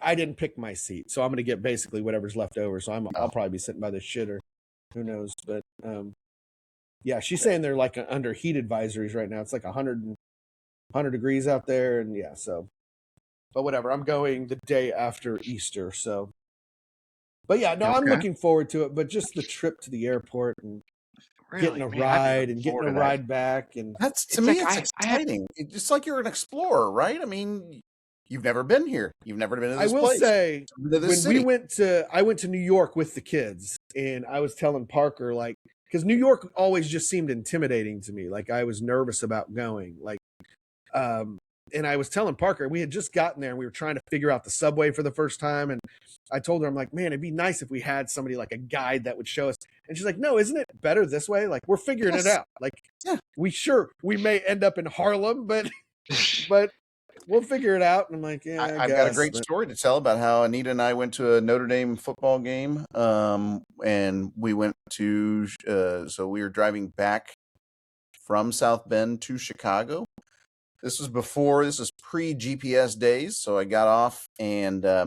I didn't pick my seat, so I'm gonna get basically whatever's left over. So I'll probably be sitting by the shitter. Who knows? But yeah, she's saying they're like under heat advisories right now. It's like 100 degrees out there, and yeah, so. But whatever, I'm going the day after Easter, so. But yeah, no, I'm looking forward to it. But just the trip to the airport and getting a ride and getting a ride back, and that's to me, it's exciting. It's just like you're an explorer, right? I mean, you've never been here. You've never been to this place. I will say, when I went to New York with the kids, and I was telling Parker, like, because New York always just seemed intimidating to me. Like, I was nervous about going. Like, and I was telling Parker, we had just gotten there and we were trying to figure out the subway for the first time. And I told her, I'm like, man, it'd be nice if we had somebody like a guide that would show us. And she's like, no, isn't it better this way? Like, we're figuring it out. Like, we may end up in Harlem, but we'll figure it out. And I'm like, yeah, I've got a great story to tell about how Anita and I went to a Notre Dame football game. And we went to, so we were driving back from South Bend to Chicago. This was pre-GPS days. So I got off, and I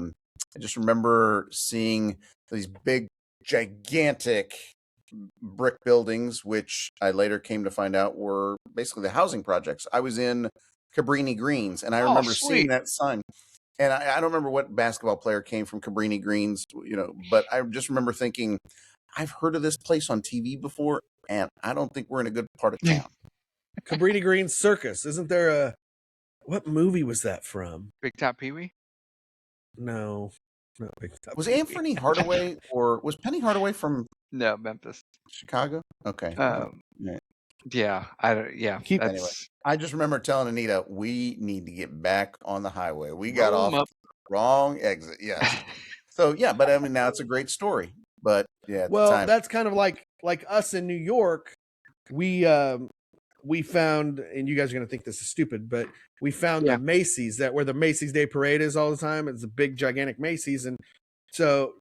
just remember seeing these big, gigantic brick buildings, which I later came to find out were basically the housing projects. I was in Cabrini Greens, and I remember seeing that sign. And I don't remember what basketball player came from Cabrini Greens, but I just remember thinking, I've heard of this place on TV before, and I don't think we're in a good part of town. Cabrini Greens Circus. Isn't there what movie was that from? Big Top Pee-wee? No, not Big Top. Was Anthony Hardaway or was Penny Hardaway from Memphis, Chicago? Okay. Yeah. Anyway, I just remember telling Anita, we need to get back on the highway. We got off the wrong exit. Yeah. So yeah, but I mean, now it's a great story. But yeah, that's kind of like us in New York. We found, and you guys are going to think this is stupid, but we found the Macy's, where the Macy's Day Parade is all the time. It's a big, gigantic Macy's. And so,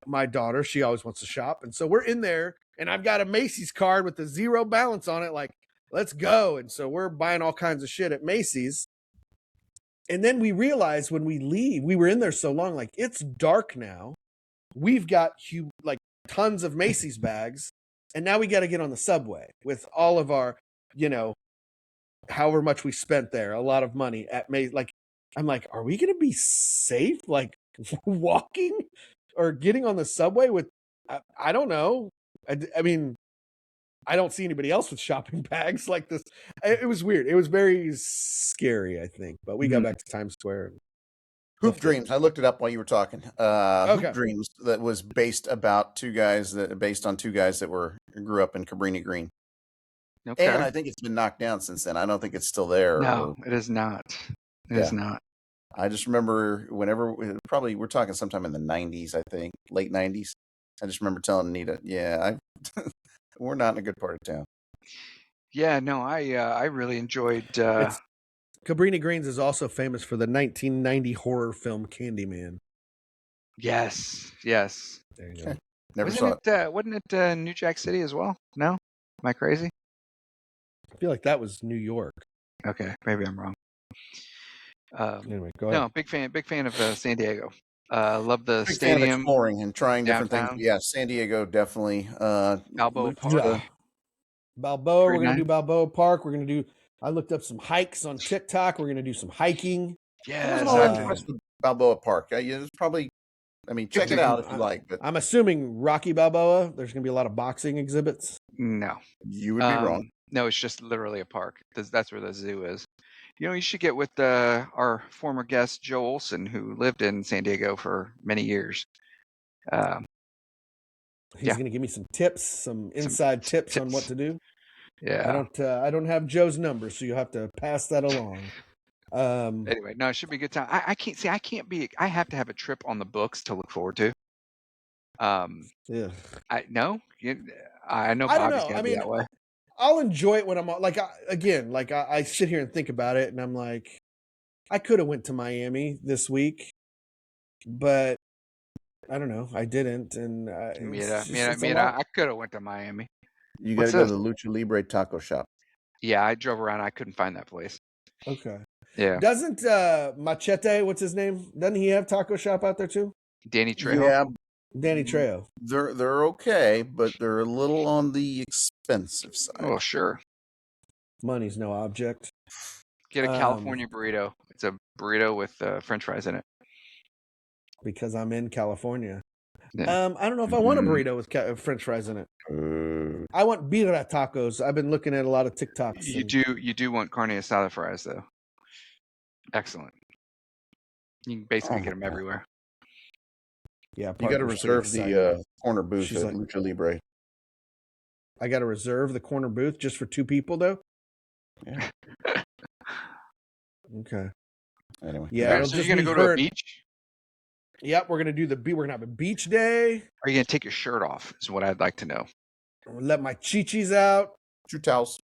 my daughter, she always wants to shop. And so we're in there, and I've got a Macy's card with a zero balance on it. Like, let's go. And so we're buying all kinds of shit at Macy's. And then we realized when we leave, we were in there so long, like, it's dark now. We've got tons of Macy's bags. And now we got to get on the subway with all of our, however much we spent there, a lot of money at Macy's. Like, I'm like, are we going to be safe? Like, walking or getting on the subway with, I don't know. I mean, I don't see anybody else with shopping bags like this. It was weird. It was very scary, I think. But we got back to Times Square. Hoop Dreams. I looked it up while you were talking. Hoop Dreams, that was based on two guys that grew up in Cabrini Green. Okay. And I think it's been knocked down since then. I don't think it's still there. No, it is not. It is not. I just remember probably we're talking sometime in the 90s, I think, late 90s. I just remember telling Anita, we're not in a good part of town. Yeah, no, I really enjoyed. Cabrini Greens is also famous for the 1990 horror film Candyman. Yes. There you go. Never saw it. Wasn't it New Jack City as well? No, am I crazy? I feel like that was New York. Okay, maybe I'm wrong. Anyway, go ahead. No, big fan of San Diego. Love the Big stadium. fan of exploring and trying different downtown. things. Yeah, San Diego definitely. Balboa Park. Yeah. Balboa. Pretty We're gonna nice. do Balboa Park. We're gonna do. I looked up some hikes on TikTok. We're gonna do some hiking. I wasn't Yeah, all that impressed with Balboa Park. It's probably. I mean, check it out if you like. But I'm assuming Rocky Balboa. There's gonna be a lot of boxing exhibits. no. you would be wrong. No, it's just literally a park. That's where the zoo is. You should get with our former guest Joe Olson, who lived in San Diego for many years. He's gonna give me some tips, some inside tips on what to do. Yeah. I don't have Joe's number, so you'll have to pass that along. Anyway, no, it should be a good time. I can't be. I have to have a trip on the books to look forward to. Yeah. I know I don't Bobby's know. gonna I be mean, that way. I'll enjoy it when I'm like, I sit here and think about it, and I'm like, I could have went to Miami this week, but I don't know. I didn't, and I could have went to Miami. You got to go to the Lucha Libre taco shop. Yeah, I drove around. I couldn't find that place. Okay. Yeah. Doesn't Machete, what's his name? Doesn't he have taco shop out there too? Danny Trejo. Yeah, Danny Trejo. They're okay, but they're a little on the expensive side. Oh, sure. Money's no object. Get a California burrito. It's a burrito with French fries in it. Because I'm in California. Yeah. I don't know if I want a burrito with French fries in it. I want birra tacos. I've been looking at a lot of TikToks. You do want carne asada fries though. Excellent. You can basically get them everywhere. Yeah, you got to reserve the corner booth at Lucha Libre. I got to reserve the corner booth just for 2 people, though. Yeah. Okay. Anyway. Yeah. So you're gonna go to a beach? Yep, we're gonna do we're gonna have a beach day. Are you gonna take your shirt off? Is what I'd like to know. Let my chichis out. 2 towels.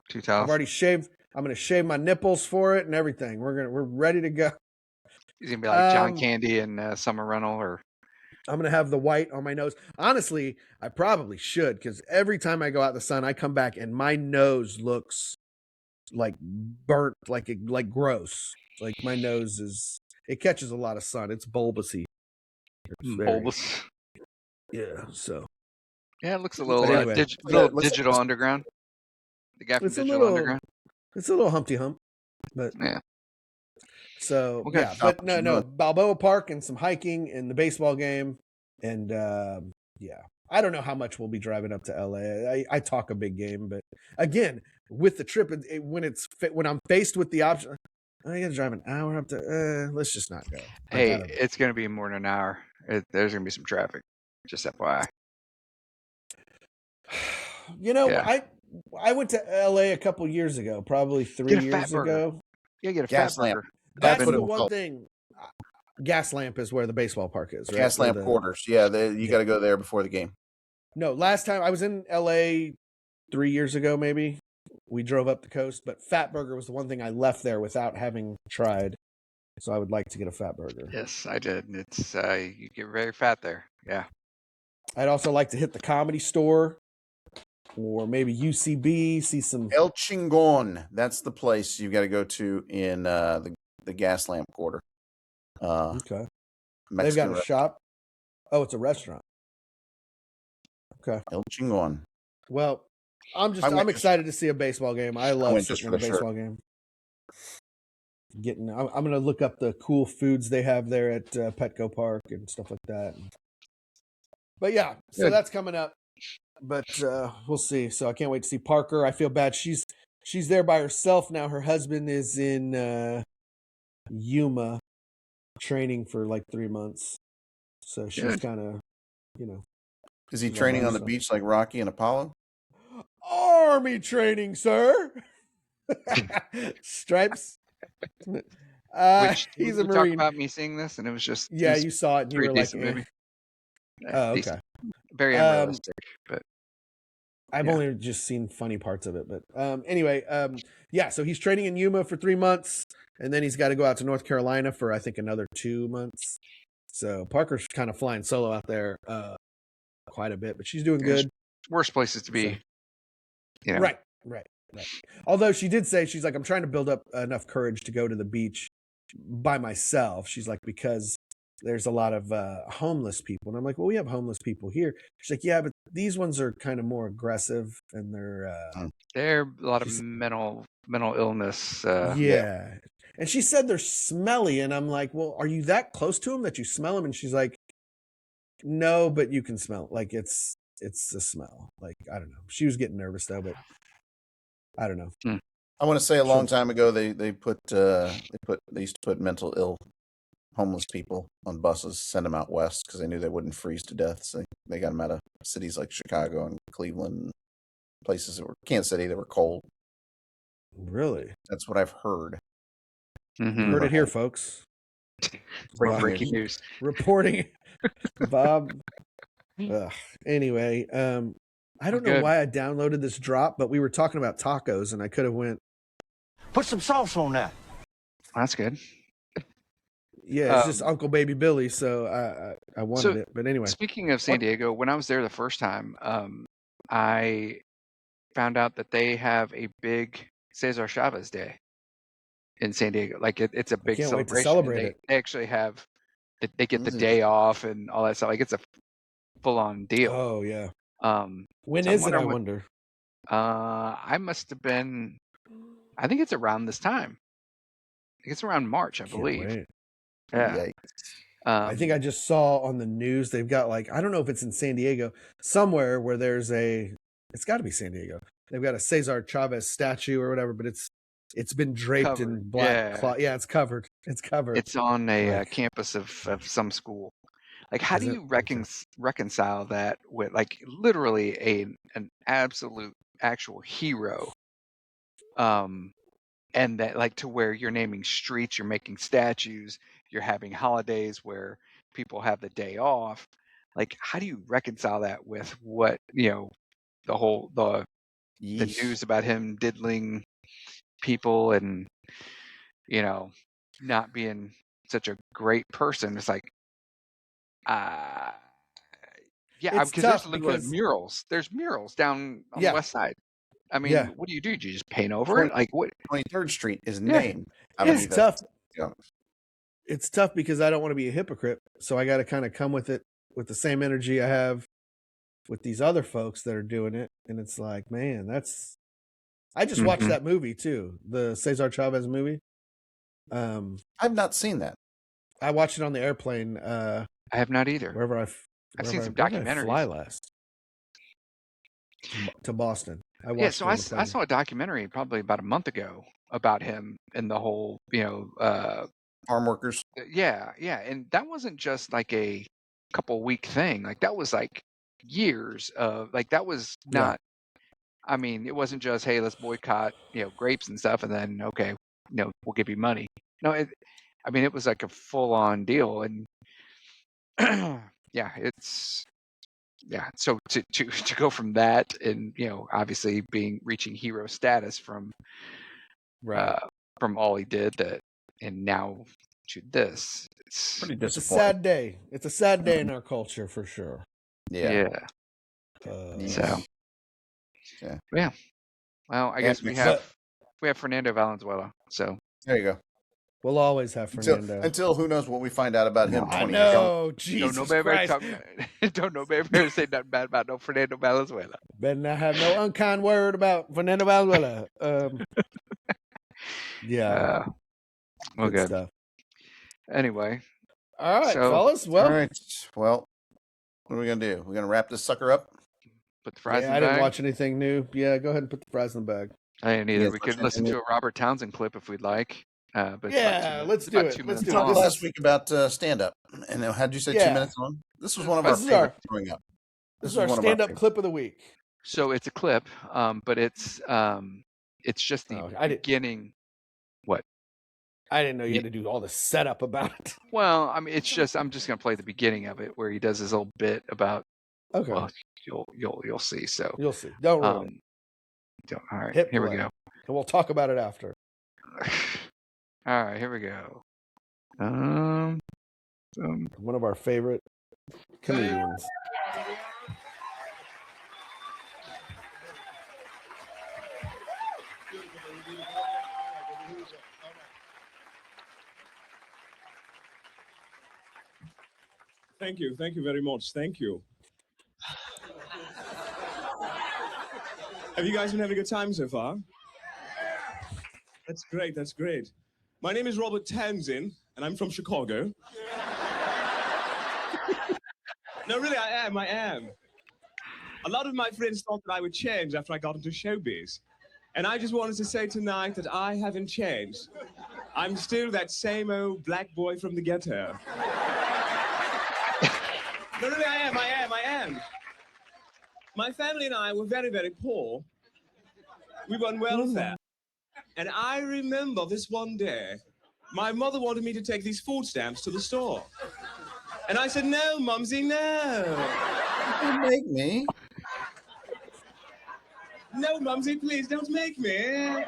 2 towels. I've already shaved. I'm gonna shave my nipples for it and everything. We're ready to go. He's gonna be like John Candy and Summer Rental, or I'm gonna have the white on my nose. Honestly, I probably should, because every time I go out in the sun, I come back and my nose looks like burnt, like gross. Like my nose it catches a lot of sun. It's bulbousy. bulbous. Yeah. So. Yeah, it looks a little Anyway, Digital Underground. The guy from Digital Underground. It's a little Humpty Hump, but yeah. So yeah, but no, Balboa Park and some hiking and the baseball game, and yeah, I don't know how much we'll be driving up to LA. I talk a big game, but again, with the trip, when I'm faced with the option, I got to drive an hour up to. Let's just not go. Hey, it's going to be more than an hour. There's going to be some traffic. Just FYI. I went to LA a couple years ago, probably 3 years ago. Yeah, get a Gas Lamp. That's the one thing. Gas Lamp is where the baseball park is, right? Gas Lamp Quarters. Yeah, you got to go there before the game. No, last time I was in LA 3 years ago, maybe. We drove up the coast, but Fat Burger was the one thing I left there without having tried. So I would like to get a Fat Burger. Yes, I did. It's you get very fat there. Yeah. I'd also like to hit the Comedy Store or maybe UCB, see some El Chingon. That's the place you got to go to in the Gas Lamp Quarter. Okay. Mexican They've got a shop. Oh, it's a restaurant. Okay. El Chingon. Well, I'm excited to see a baseball game. I love sitting in a baseball game. I'm going to look up the cool foods they have there at Petco Park and stuff like that. But yeah, so that's coming up. But we'll see. So I can't wait to see Parker. I feel bad. She's there by herself now. Her husband is in Yuma training for like 3 months. So she's kind of, Is he training on the beach like Rocky and Apollo? Army training, sir. Stripes. He's a Marine. Talked about me seeing this, and it was just you saw it, and you were like, movie. Oh, okay. Very unrealistic, but I've only just seen funny parts of it. But anyway, yeah. So he's training in Yuma for 3 months, and then he's got to go out to North Carolina for I think another 2 months. So Parker's kind of flying solo out there. quite a bit, but she's doing good. Worse places to be. So, right. Although she did say, she's like, I'm trying to build up enough courage to go to the beach by myself. She's like, because there's a lot of homeless people. And I'm like, well, we have homeless people here. She's like, yeah, but these ones are kind of more aggressive and they're a lot of mental illness. Yeah. And she said they're smelly. And I'm like, well, are you that close to them that you smell them? And she's like, no, but you can smell it. Like it's the smell. Like, I don't know. She was getting nervous though, but I don't know. I want to say a long time ago, they used to put mental ill homeless people on buses, send them out west because they knew they wouldn't freeze to death. So they got them out of cities like Chicago and Cleveland, places that were Kansas City that were cold. Really? That's what I've heard. Mm-hmm. Heard it here, folks. Breaking news. Reporting. Bob. Anyway, I don't know why I downloaded this drop, but we were talking about tacos and I could have went. Put some sauce on that. That's good. Yeah, it's just Uncle Baby Billy, so I wanted it. But anyway. Speaking of San Diego, when I was there the first time, I found out that they have a big Cesar Chavez Day in San Diego. Like it's a big celebration. Wait to celebrate it. They actually have, they get the day off and all that stuff. Like it's a full-on deal. Oh yeah. When so is it? I wonder. I must have been. I think it's around this time. I think it's around March, I believe. Wait. Yeah. I think I just saw on the news they've got like, I don't know if it's in San Diego, somewhere where there's it's got to be San Diego. They've got a Cesar Chavez statue or whatever, but it's been draped in black cloth. Yeah, it's covered. It's covered. It's on a campus of some school. Like, how do you reconcile that with like literally an absolute actual hero? And that like to where you're naming streets, you're making statues, you're having holidays where people have the day off. Like, how do you reconcile that with what, the news about him diddling people and, not being such a great person? It's like, because there's literally murals. There's murals down on the west side. I mean, what do? You just paint over it? Like what? 23rd Street is named. It's tough. It's tough because I don't want to be a hypocrite, so I got to kind of come with it with the same energy I have with these other folks that are doing it, and it's like, man, I just watched that movie too, the Cesar Chavez movie. I've not seen that. I watched it on the airplane. I have not either. I've seen some documentaries. Fly last to Boston. I saw a documentary probably about a month ago about him and the whole, farm workers. Yeah, and that wasn't just like a couple week thing. Like that was like years of like that was not. I mean, it wasn't just hey, let's boycott grapes and stuff, and then okay, we'll give you money. No, it was like a full on deal, and so to go from that and obviously reaching hero status from all he did and now to this, it's pretty disappointing. It's a sad day. It's a sad day in our culture for sure. Yeah. Well, I guess we have Fernando Valenzuela. So there you go. We'll always have Fernando until who knows what we find out about him. 20 years. No, Jesus Christ! Don't nobody better say nothing bad about no Fernando Valenzuela. Better not have no unkind word about Fernando Valenzuela. Well, good stuff. Anyway, all right, fellas. Well, all right. Well, what are we gonna do? We're gonna wrap this sucker up. Put the fries in the bag. I didn't watch anything new. Yeah, go ahead and put the fries in the bag. I didn't either. We could listen to a Robert Townsend clip if we'd like. But let's do it. Let's do it. Last week about stand-up. And how did you say 2 minutes long? This was one of our favorites growing up. This is our stand-up clip of the week. So it's a clip, but it's just the beginning. What? I didn't know you had to do all the setup about it. Well, I mean, I'm just gonna play the beginning of it where he does his little bit about. Okay. Well, you'll see. So you'll see. Don't ruin it. All right. Here we go. And we'll talk about it after. All right, here we go. One of our favorite comedians. Thank you very much. Thank you. Have you guys been having a good time so far? That's great. That's great. My name is Robert Townsend, and I'm from Chicago. No, really, I am. A lot of my friends thought that I would change after I got into showbiz. And I just wanted to say tonight that I haven't changed. I'm still that same old black boy from the ghetto. No, really, I am. My family and I were very, very poor. We were on welfare. And I remember this one day, my mother wanted me to take these food stamps to the store. And I said, no, Mumsy, no. Don't make me. No, Mumsy, please don't make me.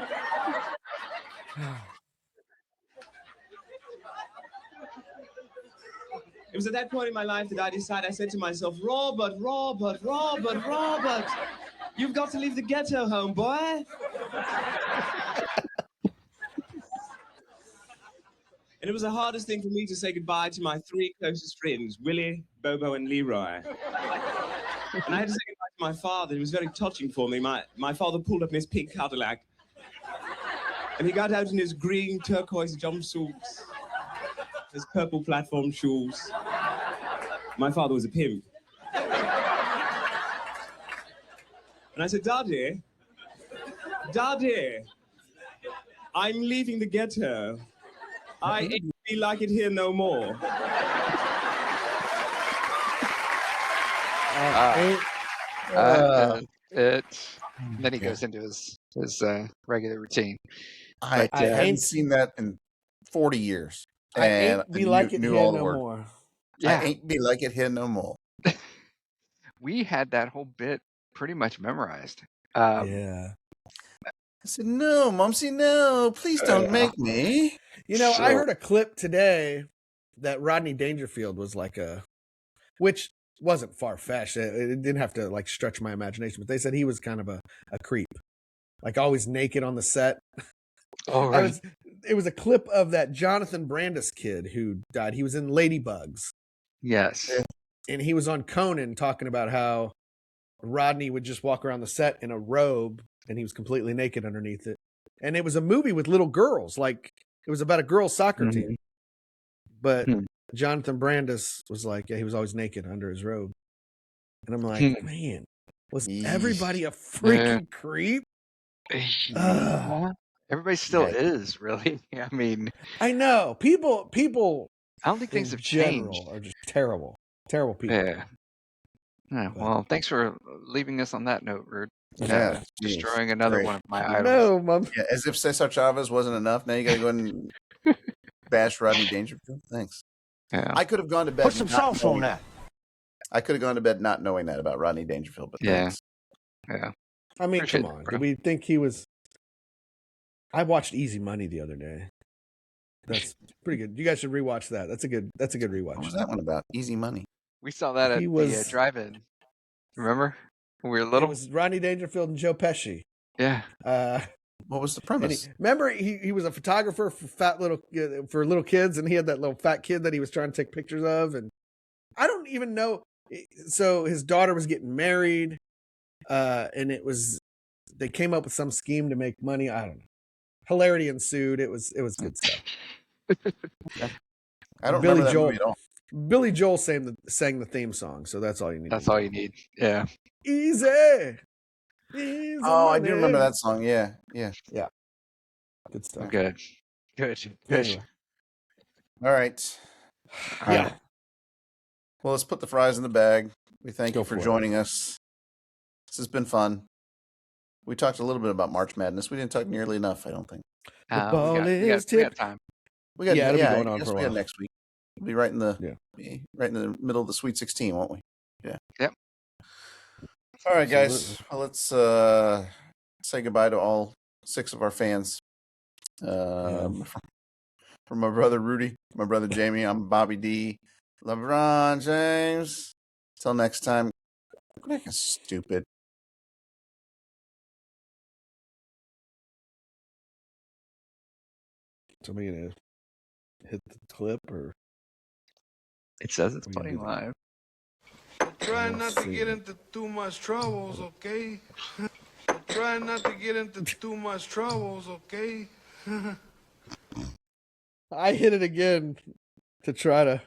It was at that point in my life that I said to myself, Robert, you've got to leave the ghetto home, boy. And it was the hardest thing for me to say goodbye to my three closest friends, Willie, Bobo, and Leroy. And I had to say goodbye to my father. It was very touching for me. My father pulled up in his pink Cadillac. And he got out in his green turquoise jumpsuits, his purple platform shoes. My father was a pimp. And I said, Daddy, I'm leaving the ghetto. I ain't be like it here no more. Then he goes into his regular routine. I hadn't seen that in 40 years. I ain't be like it here no more. Yeah. I ain't be like it here no more. We had that whole bit pretty much memorized. Yeah. I said, no, Mumsy, no, please don't make me. You know, I heard a clip today that Rodney Dangerfield was like which wasn't far-fetched. It didn't have to like stretch my imagination, but they said he was kind of a creep. Like always naked on the set. Oh, right. It was a clip of that Jonathan Brandis kid who died. He was in Ladybugs. Yes. And he was on Conan talking about how Rodney would just walk around the set in a robe and he was completely naked underneath it. And it was a movie with little girls. Like it was about a girls' soccer team. But Jonathan Brandis was like, yeah, he was always naked under his robe. And I'm like, man, was everybody a freaking creep? Everybody still is, really. I mean, I know people. I don't think things have changed. Are just terrible people. Yeah. Well, thanks for leaving us on that note, Rude. Yeah, destroying another one of my idols. No, Mom. Yeah, as if Cesar Chavez wasn't enough. Now you got to go and bash Rodney Dangerfield. Thanks. Yeah. I could have gone to bed. Put some sauce on that. I could have gone to bed not knowing that about Rodney Dangerfield. But thanks. Yeah. I mean, come on. Did we think he was? I watched Easy Money the other day. That's pretty good. You guys should rewatch that. That's a good rewatch. What was that one about? Easy Money. We saw that at the drive-in. Remember? When we were little. It was Rodney Dangerfield and Joe Pesci. Yeah. What was the premise? Remember, he was a photographer for little kids, and he had that little fat kid that he was trying to take pictures of, and I don't even know. So his daughter was getting married, and they came up with some scheme to make money. I don't know. Hilarity ensued. It was good stuff. I don't remember that movie at all. Billy Joel sang the theme song, so that's all you need. That's all you need. Yeah. Easy. Oh, I do remember that song. Yeah. Good stuff. Good. Anyway. All right. Yeah. Well, let's put the fries in the bag. We thank you for joining us. This has been fun. We talked a little bit about March Madness. We didn't talk nearly enough, I don't think. The ball is tipped. We got time. It'll be going on for a while. Next week. We'll be right in the middle of the Sweet 16, won't we? Yeah. Yep. All right, guys. Well, let's say goodbye to all 6 of our fans. From my brother Rudy, my brother Jamie, I'm Bobby D. LeBron James. Till next time. Quit acting stupid. Somebody gonna hit the clip or? It says it's playing live. Try not to get into too much troubles, okay? Try not to get into too much troubles, okay? I hit it again to try to